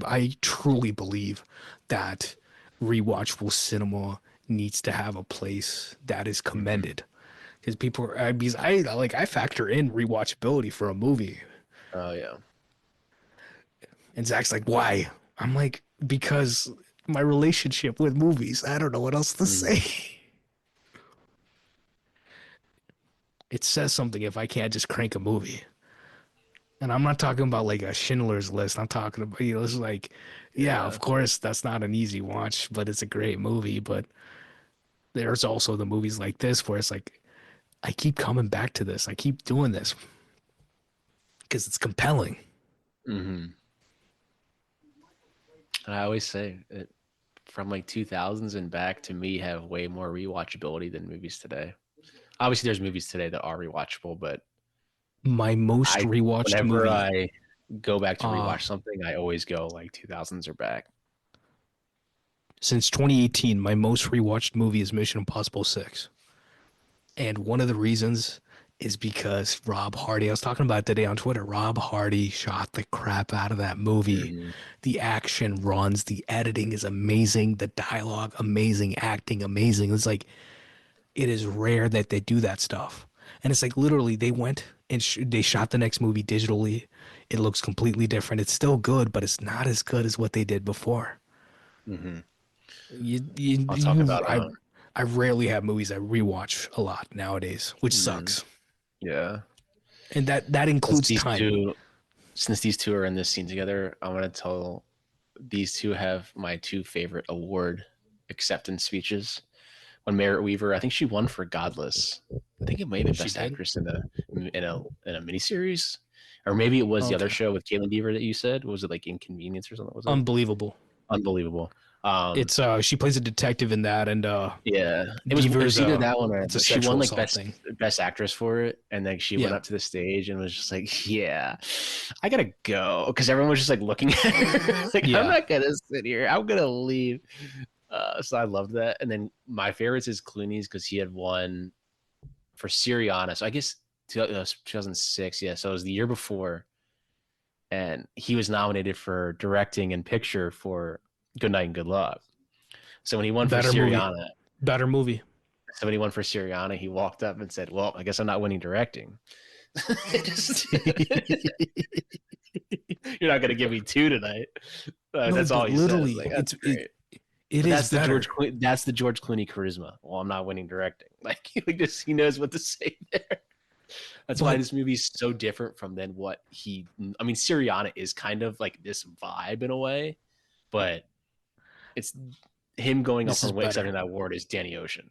I truly believe that rewatchable cinema needs to have a place that is commended, because I factor in rewatchability for a movie. Oh yeah. And Zach's like, why? I'm like, because my relationship with movies. I don't know what else to say. It says something if I can't just crank a movie. And I'm not talking about like a Schindler's List. I'm talking about, it's like, yeah, of course, that's not an easy watch, but it's a great movie. But there's also the movies like this where it's like, I keep coming back to this. I keep doing this because it's compelling. Mm-hmm. I always say it, from like 2000s and back, to me, have way more rewatchability than movies today. Obviously, there's movies today that are rewatchable, but my most rewatched whenever movie. I go back to rewatch something, I always go like 2000s or back. Since 2018, my most rewatched movie is Mission Impossible 6. And one of the reasons is because Rob Hardy, I was talking about it today on Twitter, Rob Hardy shot the crap out of that movie. Mm-hmm. The action runs, the editing is amazing, the dialogue, amazing, acting, amazing. It's like, it is rare that they do that stuff. And it's like literally they went and they shot the next movie digitally. It looks completely different. It's still good, but it's not as good as what they did before. Mm-hmm. I rarely have movies I rewatch a lot nowadays, which sucks. Yeah. And that includes time. Since these two are in this scene together, I want to tell these two have my 2 favorite award acceptance speeches. When Merritt Wever, I think she won for Godless. I think it may have been Best Actress in a miniseries, or maybe it was the other show with Caitlin Dever that you said. Was it like Inconvenience or something? Was it? Unbelievable. It's she plays a detective in that, and yeah, it was either that one or she won like best actress for it, and then she went up to the stage and was just like, "Yeah, I gotta go," because everyone was just like looking at her, like, "I'm not gonna sit here. I'm gonna leave." So I loved that. And then my favorites is Clooney's because he had won for Syriana. So I guess 2006. Yeah. So it was the year before. And he was nominated for directing and picture for Good Night and Good Luck. So when he won for Better movie. Syriana, Better movie. he walked up and said, "Well, I guess I'm not winning directing." Just, you're not going to give me 2 tonight. No, That's all but he literally, says. Like, that's great. it But is better. That's the George Clooney charisma. Well, I'm not winning directing. Like he knows what to say there. That's why this movie is so different from then what he. I mean, Syriana is kind of like this vibe in a way, but it's him going up for accepting that award is Danny Ocean.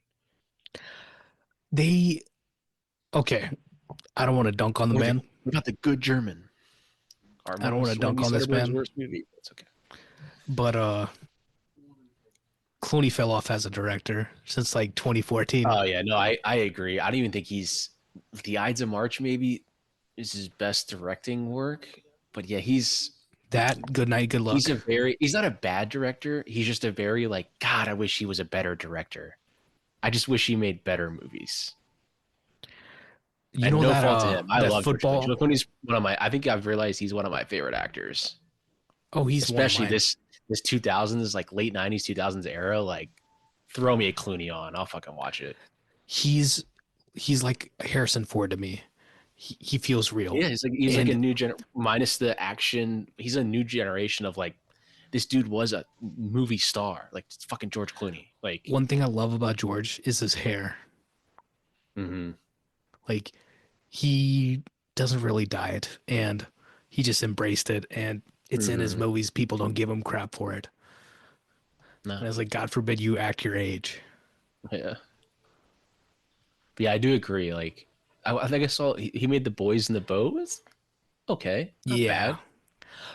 Okay. I don't want to dunk on the man. What about the Good German? I don't want to dunk on this man. Worst movie. It's okay. But Clooney fell off as a director since like 2014. Oh yeah, no, I agree. I don't even think he's The Ides of March maybe is his best directing work. But yeah, he's that Good Night, Good Luck. He's not a bad director. He's just a very like, God, I wish he was a better director. I just wish he made better movies. You know, no fault to him. I love football. George Clooney's I think I've realized he's one of my favorite actors. Oh, he's especially this 2000s, like late 90s, 2000s era. Like, throw me a Clooney on, I'll fucking watch it. He's like Harrison Ford to me. He feels real. Yeah, he's like a new minus the action. He's a new generation of like, this dude was a movie star. Like, it's fucking George Clooney. Like, one thing I love about George is his hair. Mm-hmm. Like, he doesn't really dye it, and he just embraced it, and it's in his movies. People don't give him crap for it. No. And it's like, God forbid you act your age. Yeah. But yeah, I do agree. Like, I think I saw he made The Boys in the Boat. Was okay. Not bad.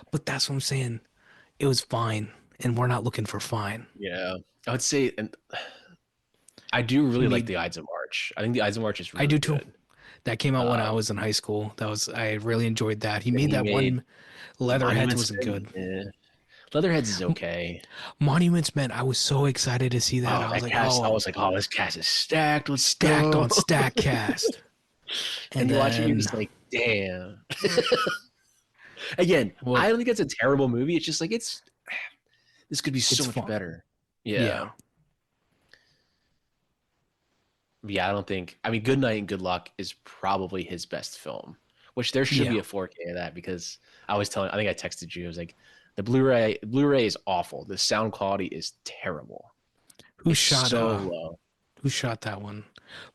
But that's what I'm saying. It was fine, and we're not looking for fine. Yeah. I would say, and I do really like The Ides of March. I think The Ides of March is really good. I do too. That came out when I was in high school. I really enjoyed that. He made one. Leatherheads wasn't good. Yeah. Leatherheads is okay. Monuments Men, I was so excited to see that. I was like, this cast is stacked. Stacked on stack cast. And then, watching it, you're just like, damn. Again, I don't think it's a terrible movie. It's just like this could be so much better. Yeah. Yeah, I don't think. I mean, Good Night and Good Luck is probably his best film, which there should be a 4K of that because I think I texted you. I was like, the Blu-ray is awful. The sound quality is terrible. Who shot that one?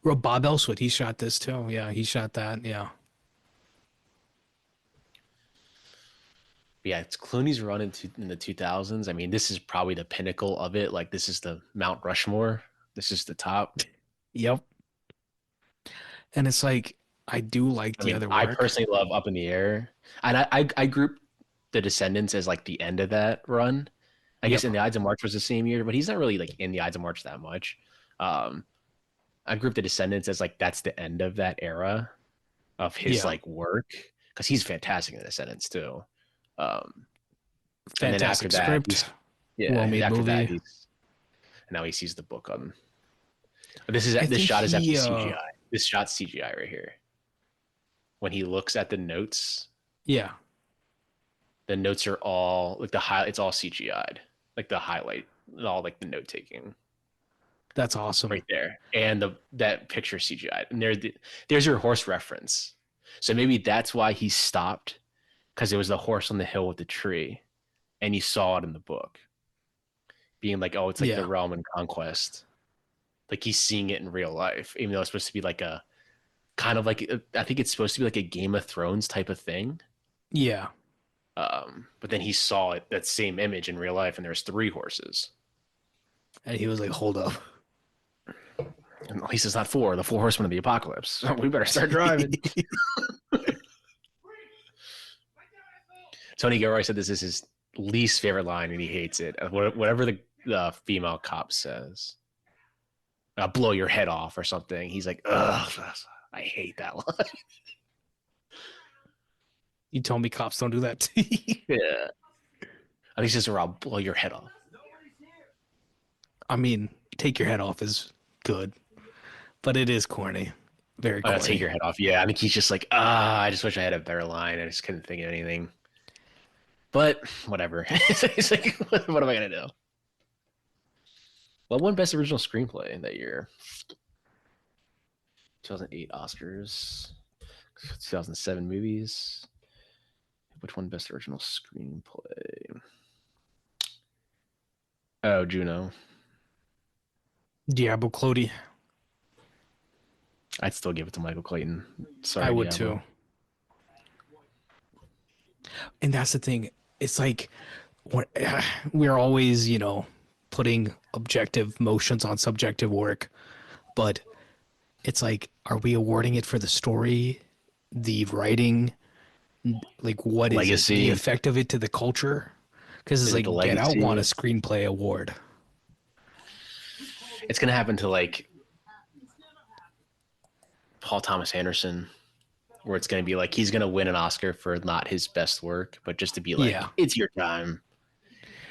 Well, Bob Elswood. He shot this too. Yeah, he shot that. Yeah. Yeah, it's Clooney's run in the 2000s. I mean, this is probably the pinnacle of it. Like, this is the Mount Rushmore. This is the top. Yep. And it's like, I do like the other work. I personally love Up in the Air. And I group The Descendants as like the end of that run. I guess in the Ides of March was the same year, but he's not really like in the Ides of March that much. I group The Descendants as like that's the end of that era of his like work because he's fantastic in The Descendants too. Fantastic script. Well-made movie. And now he sees the book on. This shot is after CGI. This shot's CGI right here. When he looks at the notes. Yeah. The notes are all like it's all CGI'd. Like the highlight, all like the note taking. That's awesome. Right there. And that picture CGI'd. And there's your horse reference. So maybe that's why he stopped. Because it was the horse on the hill with the tree. And you saw it in the book. Being like, oh, it's like the realm and conquest. Like he's seeing it in real life, even though it's supposed to be like a kind of like, I think it's supposed to be like a Game of Thrones type of thing. Yeah. But then he saw that same image in real life and there's 3 horses. And he was like, hold up. And he says, not 4, the 4 horsemen of the apocalypse. We better start driving. Tony Gilroy said this is his least favorite line and he hates it. Whatever the female cop says. I'll blow your head off or something. He's like, ugh, I hate that line. You told me cops don't do that. Yeah. I think he says, I'll blow your head off. I mean, Take Your Head Off is good, but it is corny. Very Oh, take corny. your head off. Yeah, I think he's just like, I just wish I had a better line. I just couldn't think of anything. But whatever. It's like, what am I gonna do? What won Best Original Screenplay that year? 2008 Oscars, 2007 movies. Which one Best Original Screenplay? Oh, Juno. Diablo Cody. I'd still give it to Michael Clayton. Sorry, I would Diablo. too. And that's the thing. It's like what we're always, putting objective motions on subjective work, but it's like, are we awarding it for the story, the writing, like what is it? The Legacy. effect of it to the culture? Because it's Is it the like Get Out won a legacy? screenplay award. It's gonna happen to like Paul Thomas Anderson, where it's gonna be like he's gonna win an Oscar for not his best work, but just to be like, Yeah. it's your time.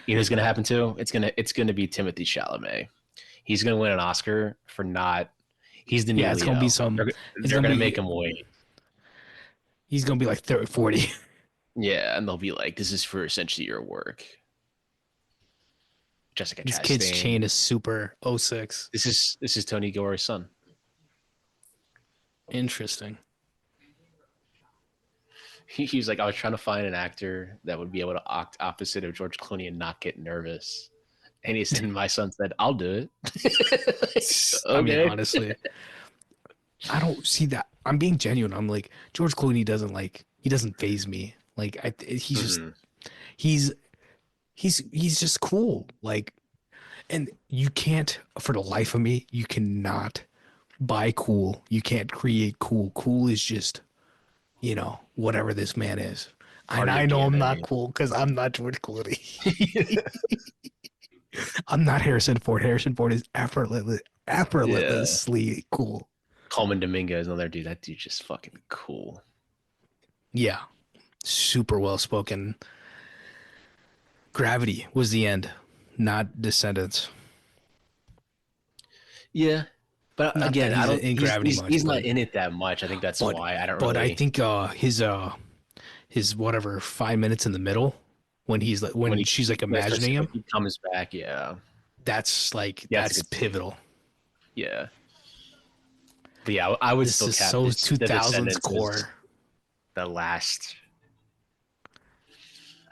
You know who's gonna happen to? It's gonna be Timothy Chalamet. He's gonna win an Oscar for not. He's the new Yeah, it's gonna be Leo. some. They're, It's they're gonna gonna be. make him wait. He's gonna be like 30, 40. Yeah, and they'll be like, "This is for essentially your work." Jessica This kid's chain Chastain. is super '06. This is Tony Gilroy's son. Interesting. He was like, I was trying to find an actor that would be able to act opposite of George Clooney and not get nervous. And he said, my son said, I'll do it. I mean, Okay. honestly, I don't see that. I'm being genuine. I'm like George Clooney doesn't he doesn't phase me. Like he's just Mhm. he's he's just cool. Like, and you can't for the life of me, you cannot buy cool. You can't create cool. Cool is just whatever this man is. Part And of your I know I'm not DNA. cool because I'm not George Clooney. I'm not Harrison Ford. Harrison Ford is Yeah. effortlessly cool. Coleman Domingo is another dude. That dude's just fucking cool. Yeah, super well spoken. Gravity was the end, not Descendants. Yeah. But Not that again, I he's don't in he's Gravity he's, much, he's not but in it that much. I think that's but why I don't but I really think his whatever 5 minutes in the middle when he's like when when she's like imagining him, he comes back, yeah. Yeah, that's a that's good scene. pivotal. Yeah. But yeah, I would This still is cap so this the 2000s Descendants as core. the last.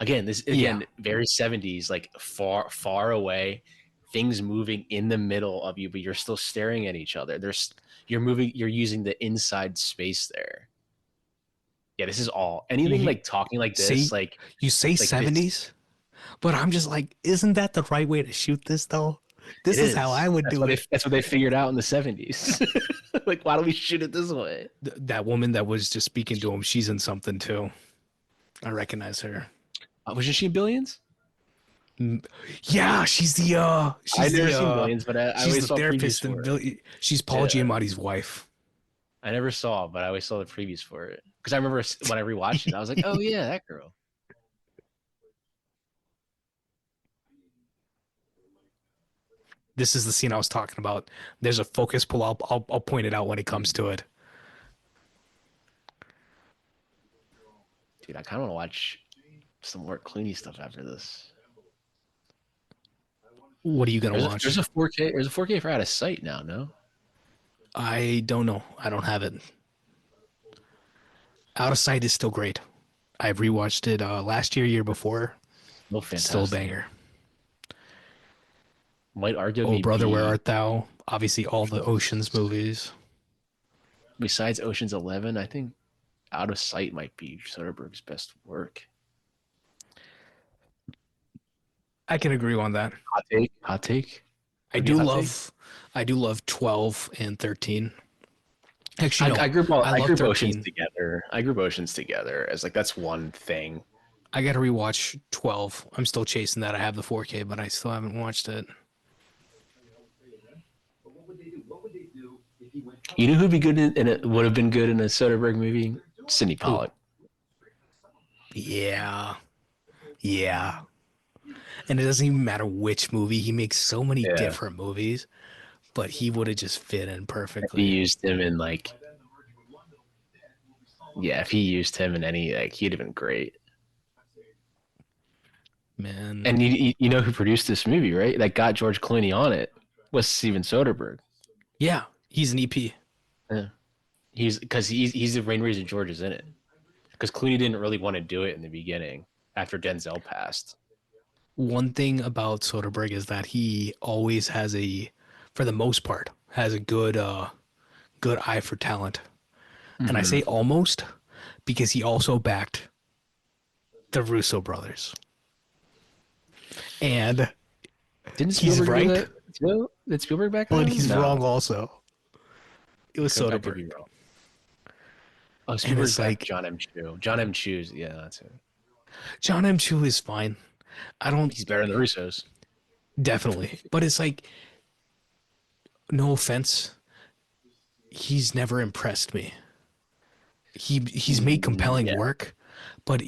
Again, this Yeah, very 70s, like far away, things moving in the middle of you, but you're still staring at each other. You're using the inside space there. Yeah, this is all anything you like talking like this, see, you say like this. 70s, but I'm just like, isn't that the right way to shoot this though? It This is how is. I would do it. That's what they figured out in the 70s. Like, why don't we shoot it this way? That woman that was just speaking to him, she's in something too. I recognize her. Wasn't she in Billions? Yeah, I've never seen Billions, but I she's always the saw previews therapist in for it. Billy. She's Paul Yeah, Giamatti's wife. I never saw, but I always saw the previews for it because I remember when I rewatched it, I was like, "Oh yeah, that girl." This is the scene I was talking about. There's a focus pull. I'll point it out when it comes to it. Dude, I kind of want to watch some more Clooney stuff after this. What are you gonna There's watch? a 4K. There's a 4K for Out of Sight now. No, I don't know. I don't have it. Out of Sight is still great. I've rewatched it last year before. no, Still a fantastic. banger. Might Oh arguably brother, where be art thou? Obviously, all the Ocean's movies. besides Ocean's 11. I think Out of Sight might be Soderbergh's best work. I can agree on that. Hot take. Hot take. I Would be a do hot love, I do love 12 and 13. Actually, no, I I love group Oceans 13. together. I group Oceans together as like that's one thing. I got to rewatch 12. I'm still chasing that. I have the 4K, but I still haven't watched it. You know who'd be good in it? Would have been good in a Soderbergh movie? Sidney Who? Pollack. Yeah. Yeah. And it doesn't even matter which movie. He makes so many Yeah. different movies, but he would have just fit in If he perfectly. used him in like, yeah, if he used him in any, like, he'd have been great. Man. And you know who produced this movie, right? That got George Clooney on it was Steven Soderbergh. Yeah, he's an EP. Yeah. He's the main reason George is in it. Because Clooney didn't really want to do it in the beginning after Denzel passed. One thing about Soderbergh is that he always for the most part, has a good eye for talent. And I Mm-hmm. say almost because he also backed the Russo brothers. And Didn't he's Spielberg do right, that too? Did Spielberg back but them? he's No, wrong also. It was I could be Soderbergh. wrong. Oh, And Spielberg it's back like John M. Chu. John M. Chu's, yeah, that's it. John M. Chu is fine. I don't He's better than the Russos. definitely. But it's like, no offense, he's never impressed me. He's made compelling Yeah, work, but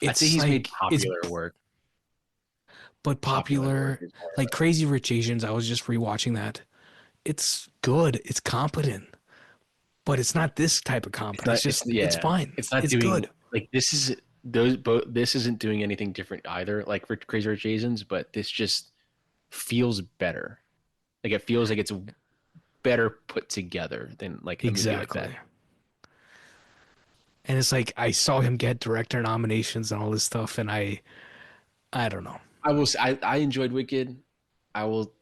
I'd say it's he's made like it's popular work. but Popular work popular. is more Like of Crazy Rich Asians, I was just rewatching that. It's good. It's competent, but it's not this type of it's competent. not. It's It's just it's yeah. fine. It's not It's doing good. like this is those both. This isn't doing anything different either. Like for Crazy Rich Asians, but this just feels better. Like it feels like it's better put together than like a movie like that. Exactly. And it's like I saw him get director nominations and all this stuff, and I don't know. I will. I enjoyed Wicked. I will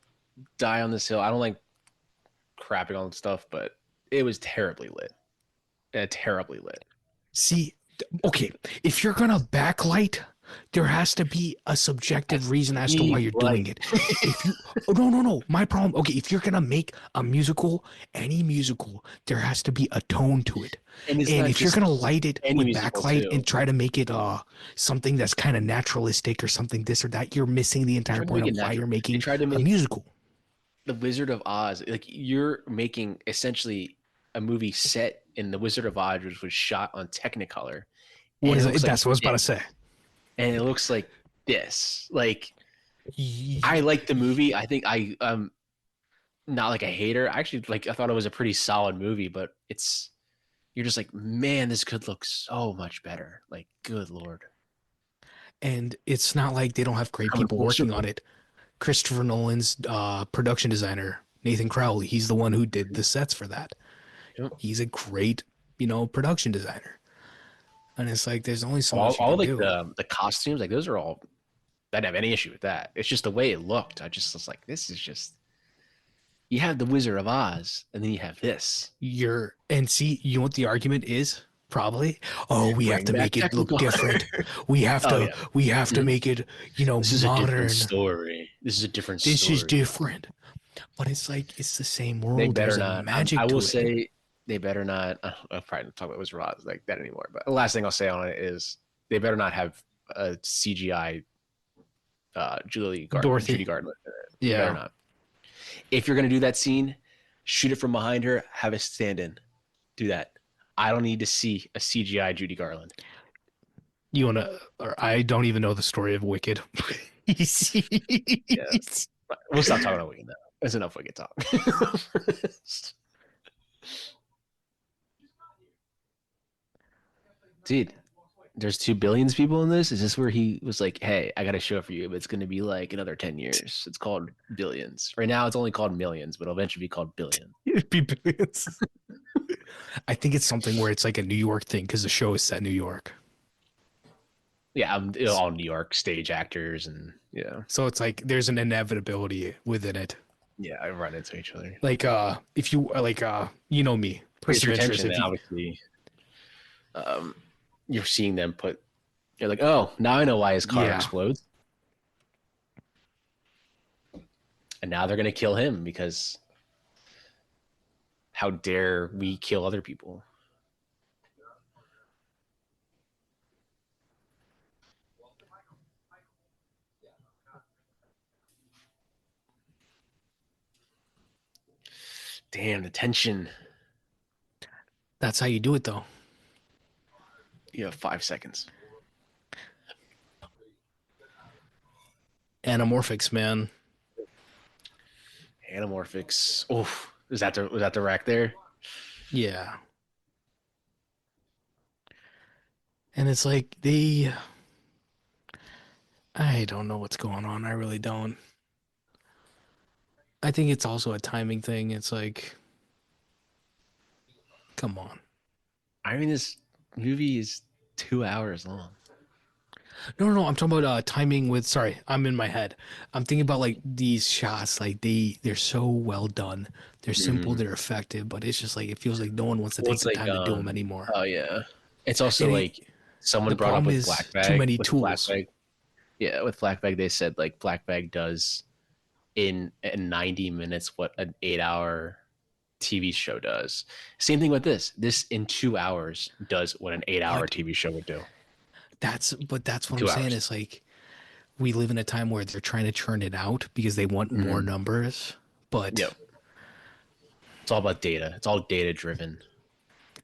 die on this hill. I don't like crapping on stuff, but it was terribly lit. Terribly lit. See, okay, if you're gonna backlight, there has to be a subjective reason as to why He you're doing like it. If you, oh, no, my problem. Okay, if you're gonna make a musical, any musical, there has to be a tone to it. and it's And not if you're just gonna light it any with musical backlight too. and try to make it something that's kind of naturalistic or something this or that, you're missing the They entire tried to make point it of why natural. you're They making tried to a make musical. the Wizard of Oz like you're making essentially a movie set in the Wizard of Oz, which was shot on Technicolor, What and is it it? looks like That's what I was about to this, say. and it looks like this. Like I like the movie. I think not like a hater. I actually like I thought it was a pretty solid movie, but it's you're just like, man, this could look so much better. Like, good lord. And it's not like they don't have great Coming people full working on circle. it. Christopher Nolan's production designer, Nathan Crowley, he's the one who did the sets for that. Yep. He's a great, production designer. And it's like there's only so much you All can like do. the costumes, like those are all I didn't have any issue with that. It's just the way it looked. I just was like, this is just you have the Wizard of Oz, and then you have this. And see, you know what the argument is? Probably, oh, we have Bring to back make it look technical. different. We have Oh to yeah. we have to Mhm. make it, This is a different modern. story. This is a different This is story. different. But it's like it's the same They world. better There's a not. I magic will to it. say they better not. I'll probably not talk about Wizard of Oz like that anymore. But the last thing I'll say on it is they better not have a CGI Dorothy. Judy Garland. In it. They better Yeah. not. If you're gonna do that scene, shoot it from behind her. Have a stand-in. Do that. I don't need to see a CGI Judy Garland. You wanna or I don't even know the story of Wicked. Yeah, we'll stop talking about Wicked now. That's enough Wicked talk. Dude, there's 2 billion people in this. Is this where he was like, "Hey, I got a show for you, but it's going to be like another 10 years. It's called billions. Right now, it's only called millions, but it'll eventually be called billion." It'd be billions. I think it's something where it's like a New York thing because the show is set in New York. Yeah, all New York stage actors, and yeah, So it's like there's an inevitability within it. yeah, I run into each other. Like if you you know me, Creates Twisted Ventures. retention, If and you obviously, um, you're seeing them put. You're like, oh, now I know why his car yeah, explodes, and now they're going to kill him because how dare we kill other people? Damn, the tension. that's how you do it though. You have 5 seconds. Anamorphics, man. Anamorphics. Oh, was that the rack there? Yeah. And it's like I don't know what's going on. I really don't. I think it's also a timing thing. It's like, come on. I mean, this movie is 2 hours long. No. I'm talking about timing with. Sorry, I'm in my head. I'm thinking about like these shots. Like they're so well done. They're simple. Hmm. They're effective. But it's just like it feels like no one wants to Well, take it's the like, time to do them anymore. oh yeah, it's also And like the someone brought up problem with is Black too Bag. many With Black tools. Bag, yeah, with Black Bag, they said like Black Bag does in 90 minutes what an 8 hour TV show does. Same thing with this. This in 2 hours does what an 8 hour But TV show would do. that's what I'm Two saying. hours. It's like we live in a time where they're trying to churn it out because they want more Hmm. numbers. But Yep. It's all about data. It's all data driven.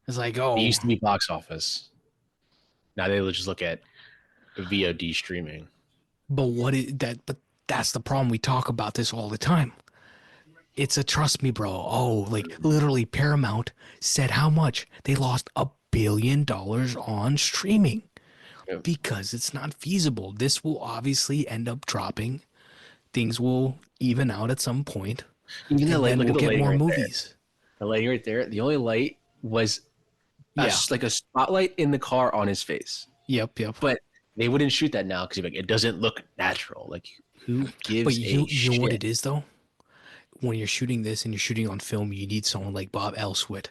it's like, It oh, used to be box office. Now they just look at VOD streaming. but what is that? But that's the problem. We talk about this all the time. It's a trust me, bro. Oh, like literally Paramount said how much they lost $1 billion on streaming Yep. because it's not feasible. This will obviously end up dropping. Things will even out at some point, Even the and light. then Look we'll at the get lighting more right there. movies. The lighting right there. The only light was Yeah. like a spotlight in the car on his face. Yep. But they wouldn't shoot that now because like it doesn't look natural. Like who But gives a you know what shit? it is though? When you're shooting this and you're shooting on film, you need someone like Bob Elswit,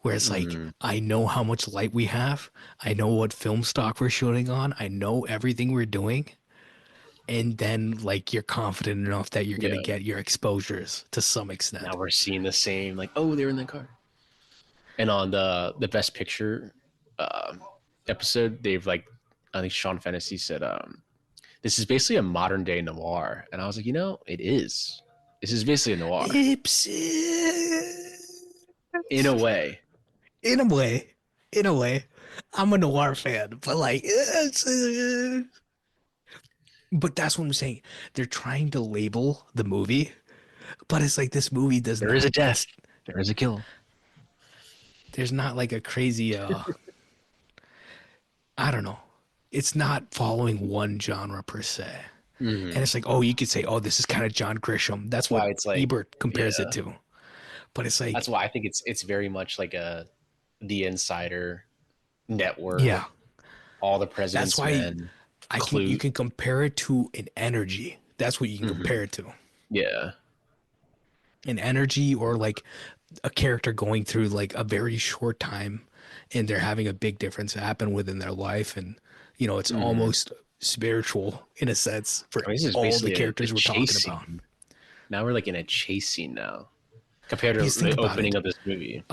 where it's like, Mm, I know how much light we have, I know what film stock we're shooting on, I know everything we're doing, and then like you're confident enough that you're gonna yeah. get your exposures to some Now extent. we're seeing the same. Like oh, they're in the car. And on the best picture um, episode, they've like I think Sean Fennessy said this is basically a modern day noir, and I was like, it is. This is basically a noir Ipsis. in a way. In a way, in a way, I'm a noir fan, but like, but that's what I'm saying. They're trying to label the movie, but it's like this movie does There is a not. death. It's There is a kill. there's not like a crazy I don't know. It's not following one genre per se. And Mm-hmm. it's like, oh, you could say, oh, this is kind of John Grisham. That's what Why it's like, Ebert compares it yeah. to. But it's That's like, why I think it's very much like a The Insider, Network, yeah, All the that's President's why Men, you Clue. can compare it to an energy. That's what you can Hmm. compare it to. Yeah. An energy or like a character going through like a very short time and they're having a big difference happen within their life. And, it's Hmm. almost spiritual in a sense for I mean, this is all the basically a characters we're talking chase about. scene. Now we're like in a chase scene now, compared to Because think the about opening it. of this movie.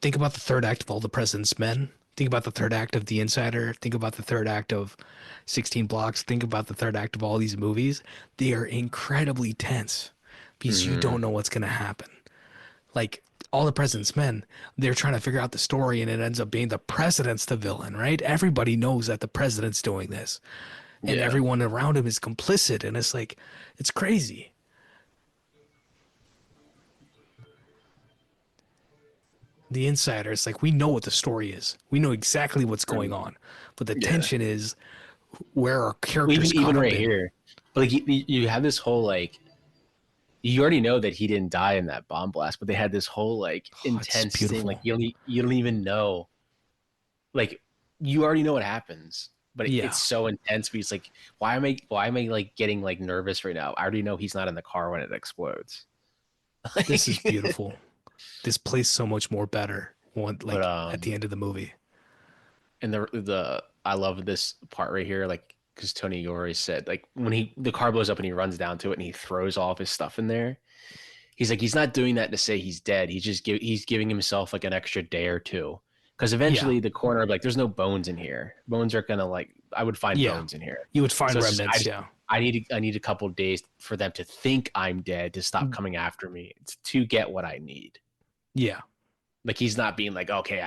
Think about the third act of All the President's Men. Think about the third act of The Insider. Think about the third act of 16 Blocks. Think about the third act of all these movies. They are incredibly tense because you Hmm. don't know what's going to happen. Like All the President's Men, they're trying to figure out the story and it ends up being the president's the villain, right? Everybody knows that the president's doing this and Yeah. everyone around him is complicit. And it's like, it's crazy. The Insider, it's like, we know what the story is. We know exactly what's going Mm. on. But the Yeah. tension is where are Well, characters even caught up right in? here, but like you have this whole like you already know that he didn't die in that bomb blast, but they had this whole like Oh, it's intense thing. Like beautiful. you don't even know. Like you already know what happens, but it's Yeah, so intense because like why am I like getting like nervous right now? I already know he's not in the car when it explodes. this is Like, beautiful. This plays so much more better one but like at the end of the movie. and the I love this part right here, like because Tony Yori said like when the car blows up and he runs down to it and he throws all of his stuff in there. He's like he's not doing that to say he's dead. He's giving himself like an extra day or two because Yeah, eventually the coroner will be like there's no bones in here. Bones are gonna like I would find yeah. bones in here. You would find So it's just remnants. Yeah, I need a couple days for them to think I'm dead to stop coming after me to get what I need. yeah. Like he's not being like okay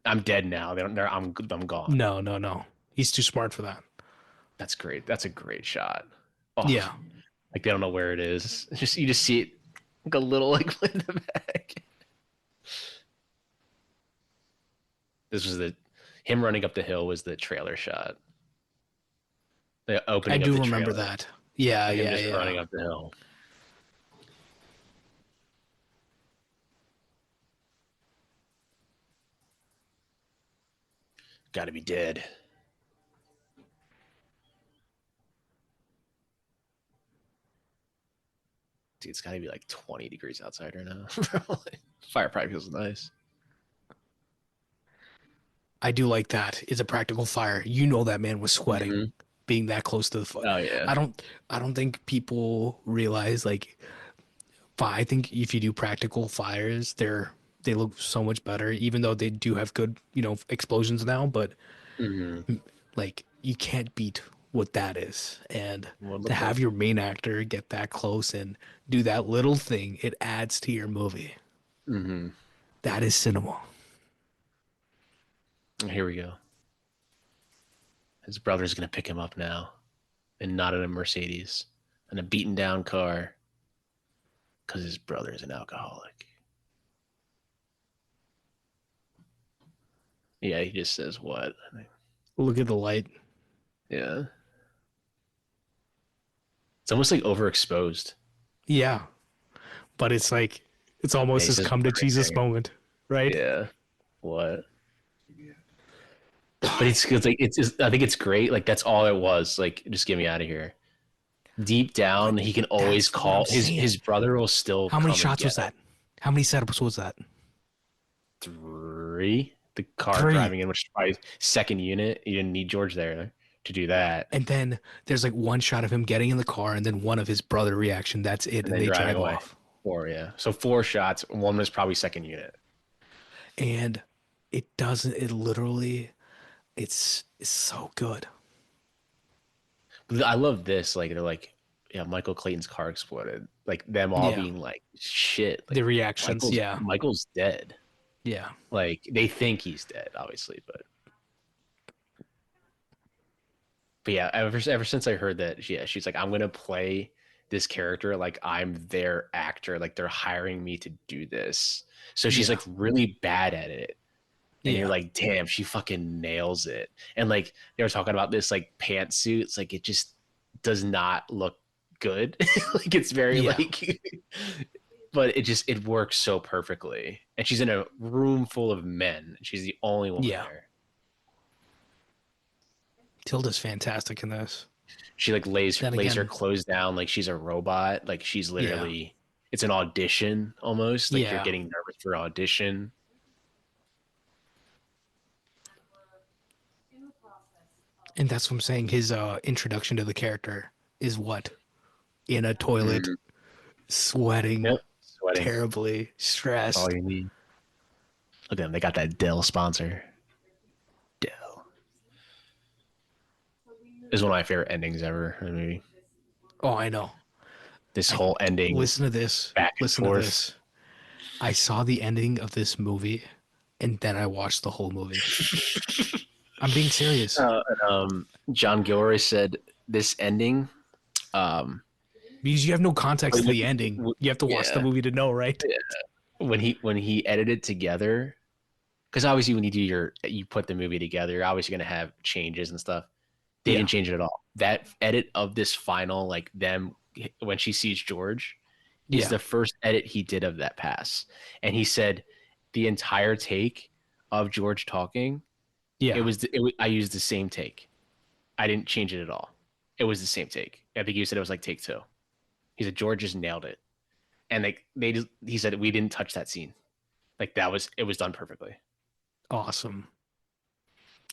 I'm dead now. I'm gone. No. He's too smart for that. That's great. That's a great shot. Oh, Yeah, like they don't know where it is. It's just you just see it like a little like in the back. This was the him running up the hill was the trailer shot. The I opening of do the remember trailer. that. Yeah, Him yeah, just yeah. running up the hill. Got to be dead. Dude, it's got to be like 20 degrees outside right now. Fire probably feels nice. I do like that. It's a practical fire. You know that man was sweating Mm-hmm. being that close to the fire. Oh yeah. I don't I don't think people realize like I think if you do practical fires, they look so much better even though they do have good, explosions now, but Mm-hmm. like you can't beat what that is. And What it to looked have like. your main actor get that close and do that little thing, it adds to your movie. Mm-hmm. That is cinema. Here we go. His brother's gonna pick him up now, and not in a Mercedes, in a beaten down car, because his brother is an alcoholic. Yeah, he just says what? Look at the light. Yeah, it's almost like overexposed. Yeah, but it's like it's Yeah, almost he this says come to what right Jesus there. moment, right? Yeah, what? But it's like I think it's great. Like that's all it was. Like just get me out of here. Deep But down, he can always that's what I'm call saying. his brother will still How many come and shots get was him. that? How many setups was that? Three. The car Three. driving in, which is probably second unit. You didn't need George there to do that, And then there's like one shot of him getting in the car and then one of his brother reaction. That's it. and And then they driving drive away. off. Four, yeah. So four shots. One was probably second unit. And it doesn't, it literally, it's so good. But I love this. Like they're like, yeah, Michael Clayton's car exploded. Like them all Yeah. being like, shit. The Like reactions. Michael's Yeah. Michael's dead. Yeah. Like they think he's dead, obviously, but yeah. Ever since I heard that, yeah, she's like, I'm gonna play this character like I'm their actor. Like they're hiring me to do this. So she's Yeah. like really bad at it. And you're Yeah. like, damn, she fucking nails it. And like they were talking about this like pantsuit. It's like it just does not look good. Like it's very Yeah. like but it works so perfectly. And she's in a room full of men. And she's the only woman Yeah. there. Tilda's fantastic in this. She like Then lays her again, clothes down like she's a robot. Like she's yeah. literally it's an audition almost. Like you're Yeah. getting nervous for audition. And that's what I'm saying. His introduction to the character is what? In a toilet, Mm. sweating Yep. Sweating. terribly, That's all stressed. you need. Look at them. They got that Dell sponsor. Dell. Is one of my favorite endings ever in the movie. Oh, I know. This I whole ending listen to this. back and Listen to forth. this. I saw the ending of this movie and then I watched the whole movie. I'm being serious. John Gilroy said this ending. Um, Because you have no context to the ending. You have to watch the yeah, movie to know, right? when he edited together, because obviously when you put the movie together, you're obviously gonna have changes and stuff. They Yeah. didn't change it at all. That edit of this final, like them when she sees George, is Yeah. the first edit he did of that pass, and he said the entire take of George talking. Yeah. I used the same take. I didn't change it at all. It was the same take. I think you said it was like take two. He said George just nailed it, and like he said we didn't touch that scene. Like it was done perfectly. Awesome.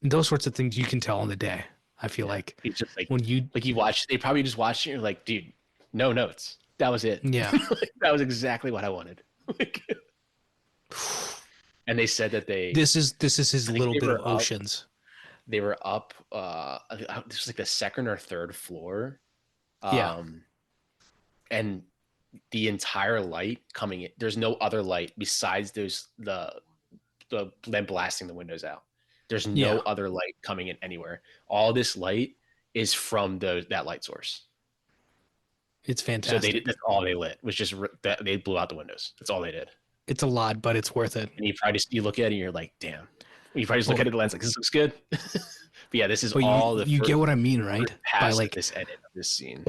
And those sorts of things you can tell on the day. I feel like He's just when you, like you watch. They probably just watched it. And you're like, dude, no notes. That was it. yeah. Like, that was exactly what I wanted. Like, and they said that This is his I think little they bit of were up. oceans. They were up. This was like the second or third floor. Yeah. And the entire light coming in. There's no other light besides the them blasting the windows out. There's no Yeah. other light coming in anywhere. All this light is from that light source. It's So fantastic. that's all they lit was just that they blew out the windows. That's all they did. It's a lot, but it's worth it. And you probably just, you look at it and you're like, damn. You probably just look Well, at it the lens like, this looks good. But yeah, this is but all the you get first what I mean, right? By pass of like this edit of this scene.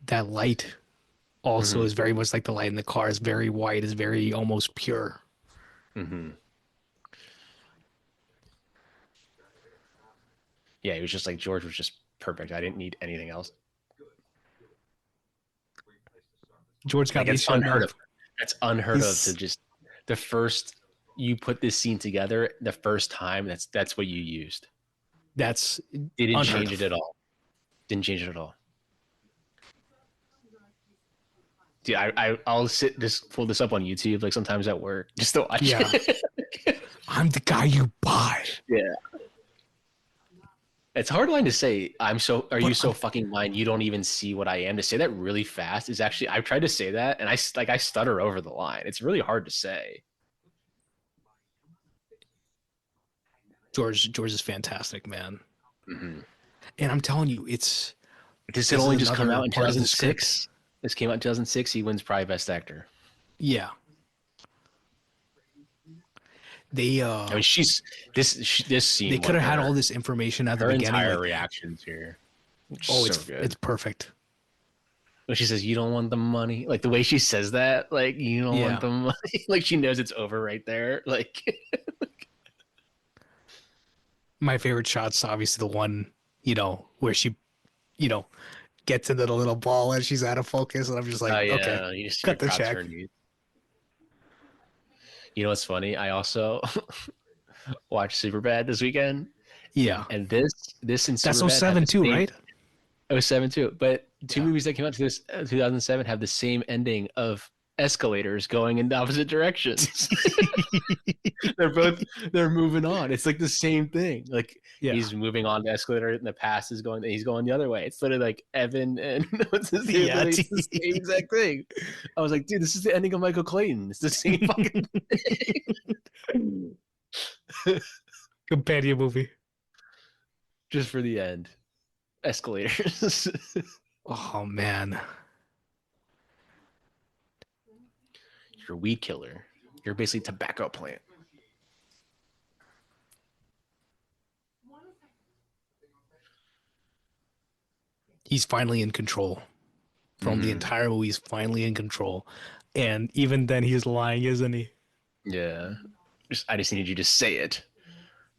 that light also Mm-hmm. is very much like the light in the car. Is very white. Is very almost pure. Mm-hmm. Yeah, he was just like, George was just perfect. I didn't need anything else. George got Like me it's shut unheard up. of. That's unheard of to just the first you put this scene together the first time. That's what you used. That's They didn't unheard change it of. at all. Didn't change it at all. Dude, I'll pull this up on YouTube like sometimes at work just to watch Yeah. it. I'm the guy you buy. Yeah. It's a hard line to say. Are you But so fucking blind you don't even see what I am? To say that really fast is actually, I've tried to say that and I stutter over the line. It's really hard to say. George is fantastic, man. Mm-hmm. And I'm telling you, This this had is only just come another out in part of the script. 2006. This came out in 2006. He wins probably best actor. Yeah. They I mean, this scene. they could won have had her. all this information at the Her beginning. entire Like, reactions here. oh, So good. it's perfect. When she says, "You don't want the money," like the way she says that, like you don't Yeah. want the money, like she knows it's over right there. Like, My favorite shot's obviously the one, where she, you know, gets into the little ball and she's out of focus, and I'm just like, oh okay, yeah, you just see her cut the drop to check. her knees. You know what's funny? I also watched Superbad this weekend, Yeah. and this in That's Superbad had 07 the too, same. right? It was 7 too, but two Yeah. movies that came out to this 2007 have the same ending of escalators going in opposite directions. They're moving on. It's like the same thing. Like Yeah. he's moving on the escalator and the past is going, he's going the other way. It's literally like Evan and what's his name? Yeah. It's the same exact thing. I was like, dude, this is the ending of Michael Clayton. It's the same fucking thing. Companion movie. Just for the end. Escalators. Oh man. You're a weed killer. You're basically a tobacco plant. He's finally in control. From the entire movie, he's finally in control. And even then he's lying, isn't he? Yeah. I just needed you to say it.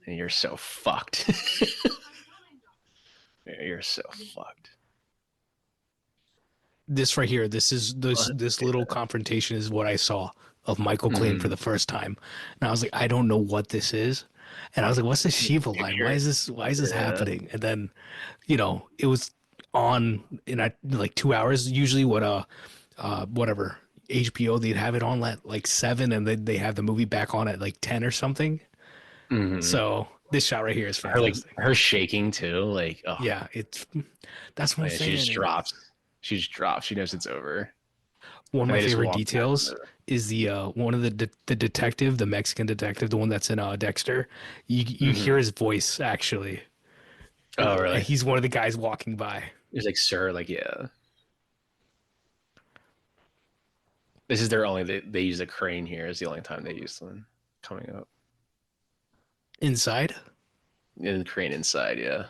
And you're so fucked. You're so fucked. This right here, this little confrontation is what I saw of Michael Clayton for the first time. And I was like, I don't know what this is. And I was like, what's the Shiva line? Why is this happening? And then, it was on in like 2 hours. Usually whatever HBO, they'd have it on at like 7 and then they have the movie back on at like 10 or something. So this shot right here is fantastic. Her shaking too, like oh Yeah, that's what I'm saying. she just drops. She just drops. She knows it's over. One of my They just favorite walk details is the one of the detective, the Mexican detective, the one that's in Dexter. You hear his voice actually. Oh really? And he's one of the guys walking by. It's like, sir, like yeah. This is their only. They use a crane here. Is the only time they use them coming up. Inside? In the crane inside, yeah.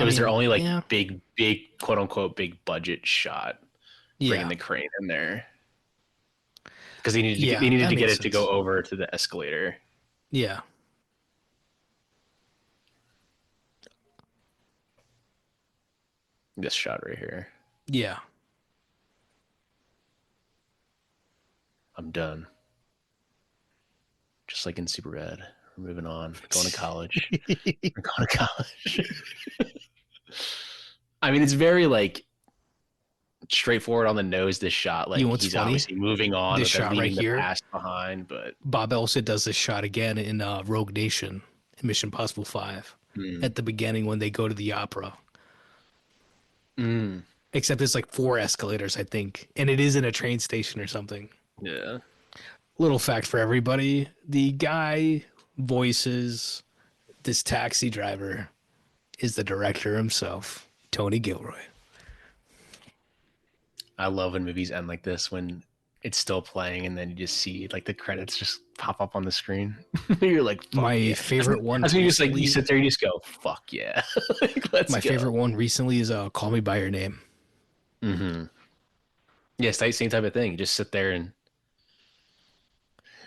It was their only like big quote unquote big budget shot. Bringing the crane in there because they needed to get it to go over to the escalator. Yeah. This shot right here. Yeah. I'm done. Just like in Superbad. We're moving on. Going to college. We're going to college. I mean, it's very like straightforward on the nose. This shot, like he's funny? Obviously moving on. This shot right here, the past behind. But Bob Elsa does this shot again in Rogue Nation, in Mission Impossible 5, at the beginning when they go to the opera. Except it's like 4 escalators, I think, and it is in a train station or something. Yeah. Little fact for everybody: the guy voices this taxi driver is the director himself, Tony Gilroy. I love when movies end like this, when it's still playing and then you just see like the credits just pop up on the screen. You're like, fuck My yeah. favorite one I think you just like you recently. sit there and you just go, fuck yeah. Like, let's My go. favorite one recently is "Call Me by Your Name." Mm-hmm. Yeah, same type of thing. You just sit there and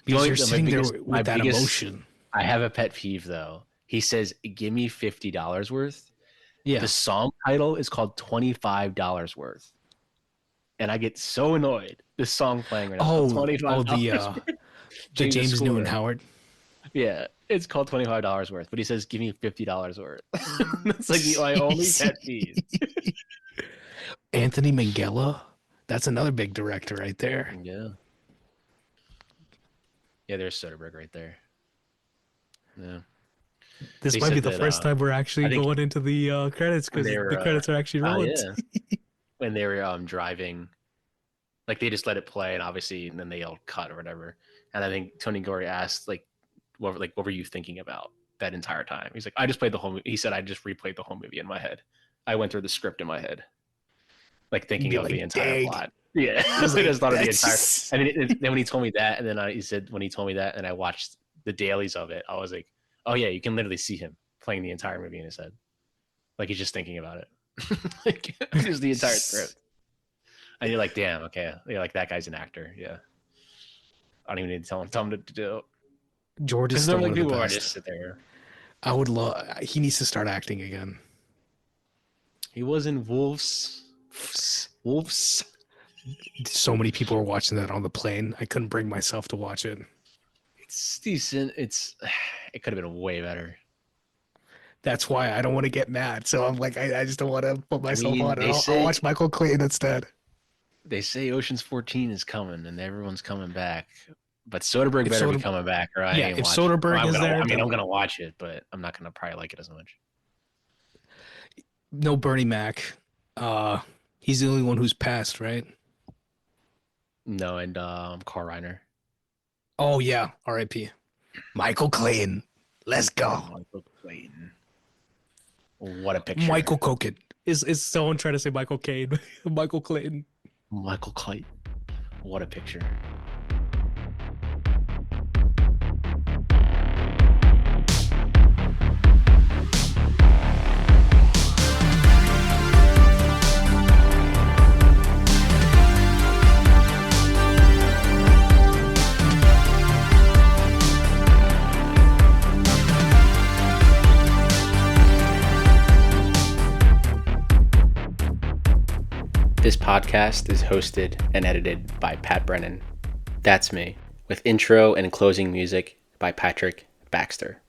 Because you're sitting there my with that biggest emotion. I have a pet peeve though. He says, give me $50 worth. The Yeah. song title is called $25 worth. And I get so annoyed. This song playing right now is called $25 worth. The James James Newton Score. Howard. Yeah, it's called $25 worth, but he says, give me $50 worth. That's like my only pet peeve. Anthony Minghella. That's another big director right there. Yeah. Yeah, there's Soderbergh right there. Yeah. This They might be said the that, first time we're I actually think going into the credits, when because they were, the credits are actually rolling. yeah, when they were driving, like they just let it play, and obviously, and then they all cut or whatever. And I think Tony Gore asked, like, what were you thinking about that entire time? He's like, I just played the whole movie. He said, I just replayed the whole movie in my head. I went through the script in my head, like thinking Be of like, the entire dang. plot. Yeah, I was I like, just thought of the that's entire. just- And then when he told me that, and then he said when he told me that, and I watched the dailies of it, I was like, oh yeah, you can literally see him playing the entire movie in his head, like he's just thinking about it, like just the entire script. And you're like, damn, okay, you're like, that guy's an actor. Yeah, I don't even need to tell him to do. George is Because still normally one of the people are best. just sit there. I would love. He needs to start acting again. He was in Wolves. Wolves. So many people were watching that on the plane. I couldn't bring myself to watch it. It's decent. It could have been way better. That's why I don't want to get mad. So I'm like, I just don't want to put myself mean, on it. they I'll say- watch Michael Clayton instead. They say Ocean's 14 is coming and everyone's coming back. But Soderbergh If better be Soder- coming back, or I Yeah, ain't if watching. Soderbergh is there, I mean, then- I'm gonna watch it, but I'm not gonna probably like it as much. No Bernie Mac. He's the only one who's passed, right? No, and Carl Reiner. Oh yeah, R.I.P. Michael Clayton. Let's go. Michael Clayton. What a picture. Michael Coken. Is someone trying to say Michael Caine? Michael Clayton. Michael Clayton. What a picture. This podcast is hosted and edited by Pat Brennan. That's me, with intro and closing music by Patrick Baxter.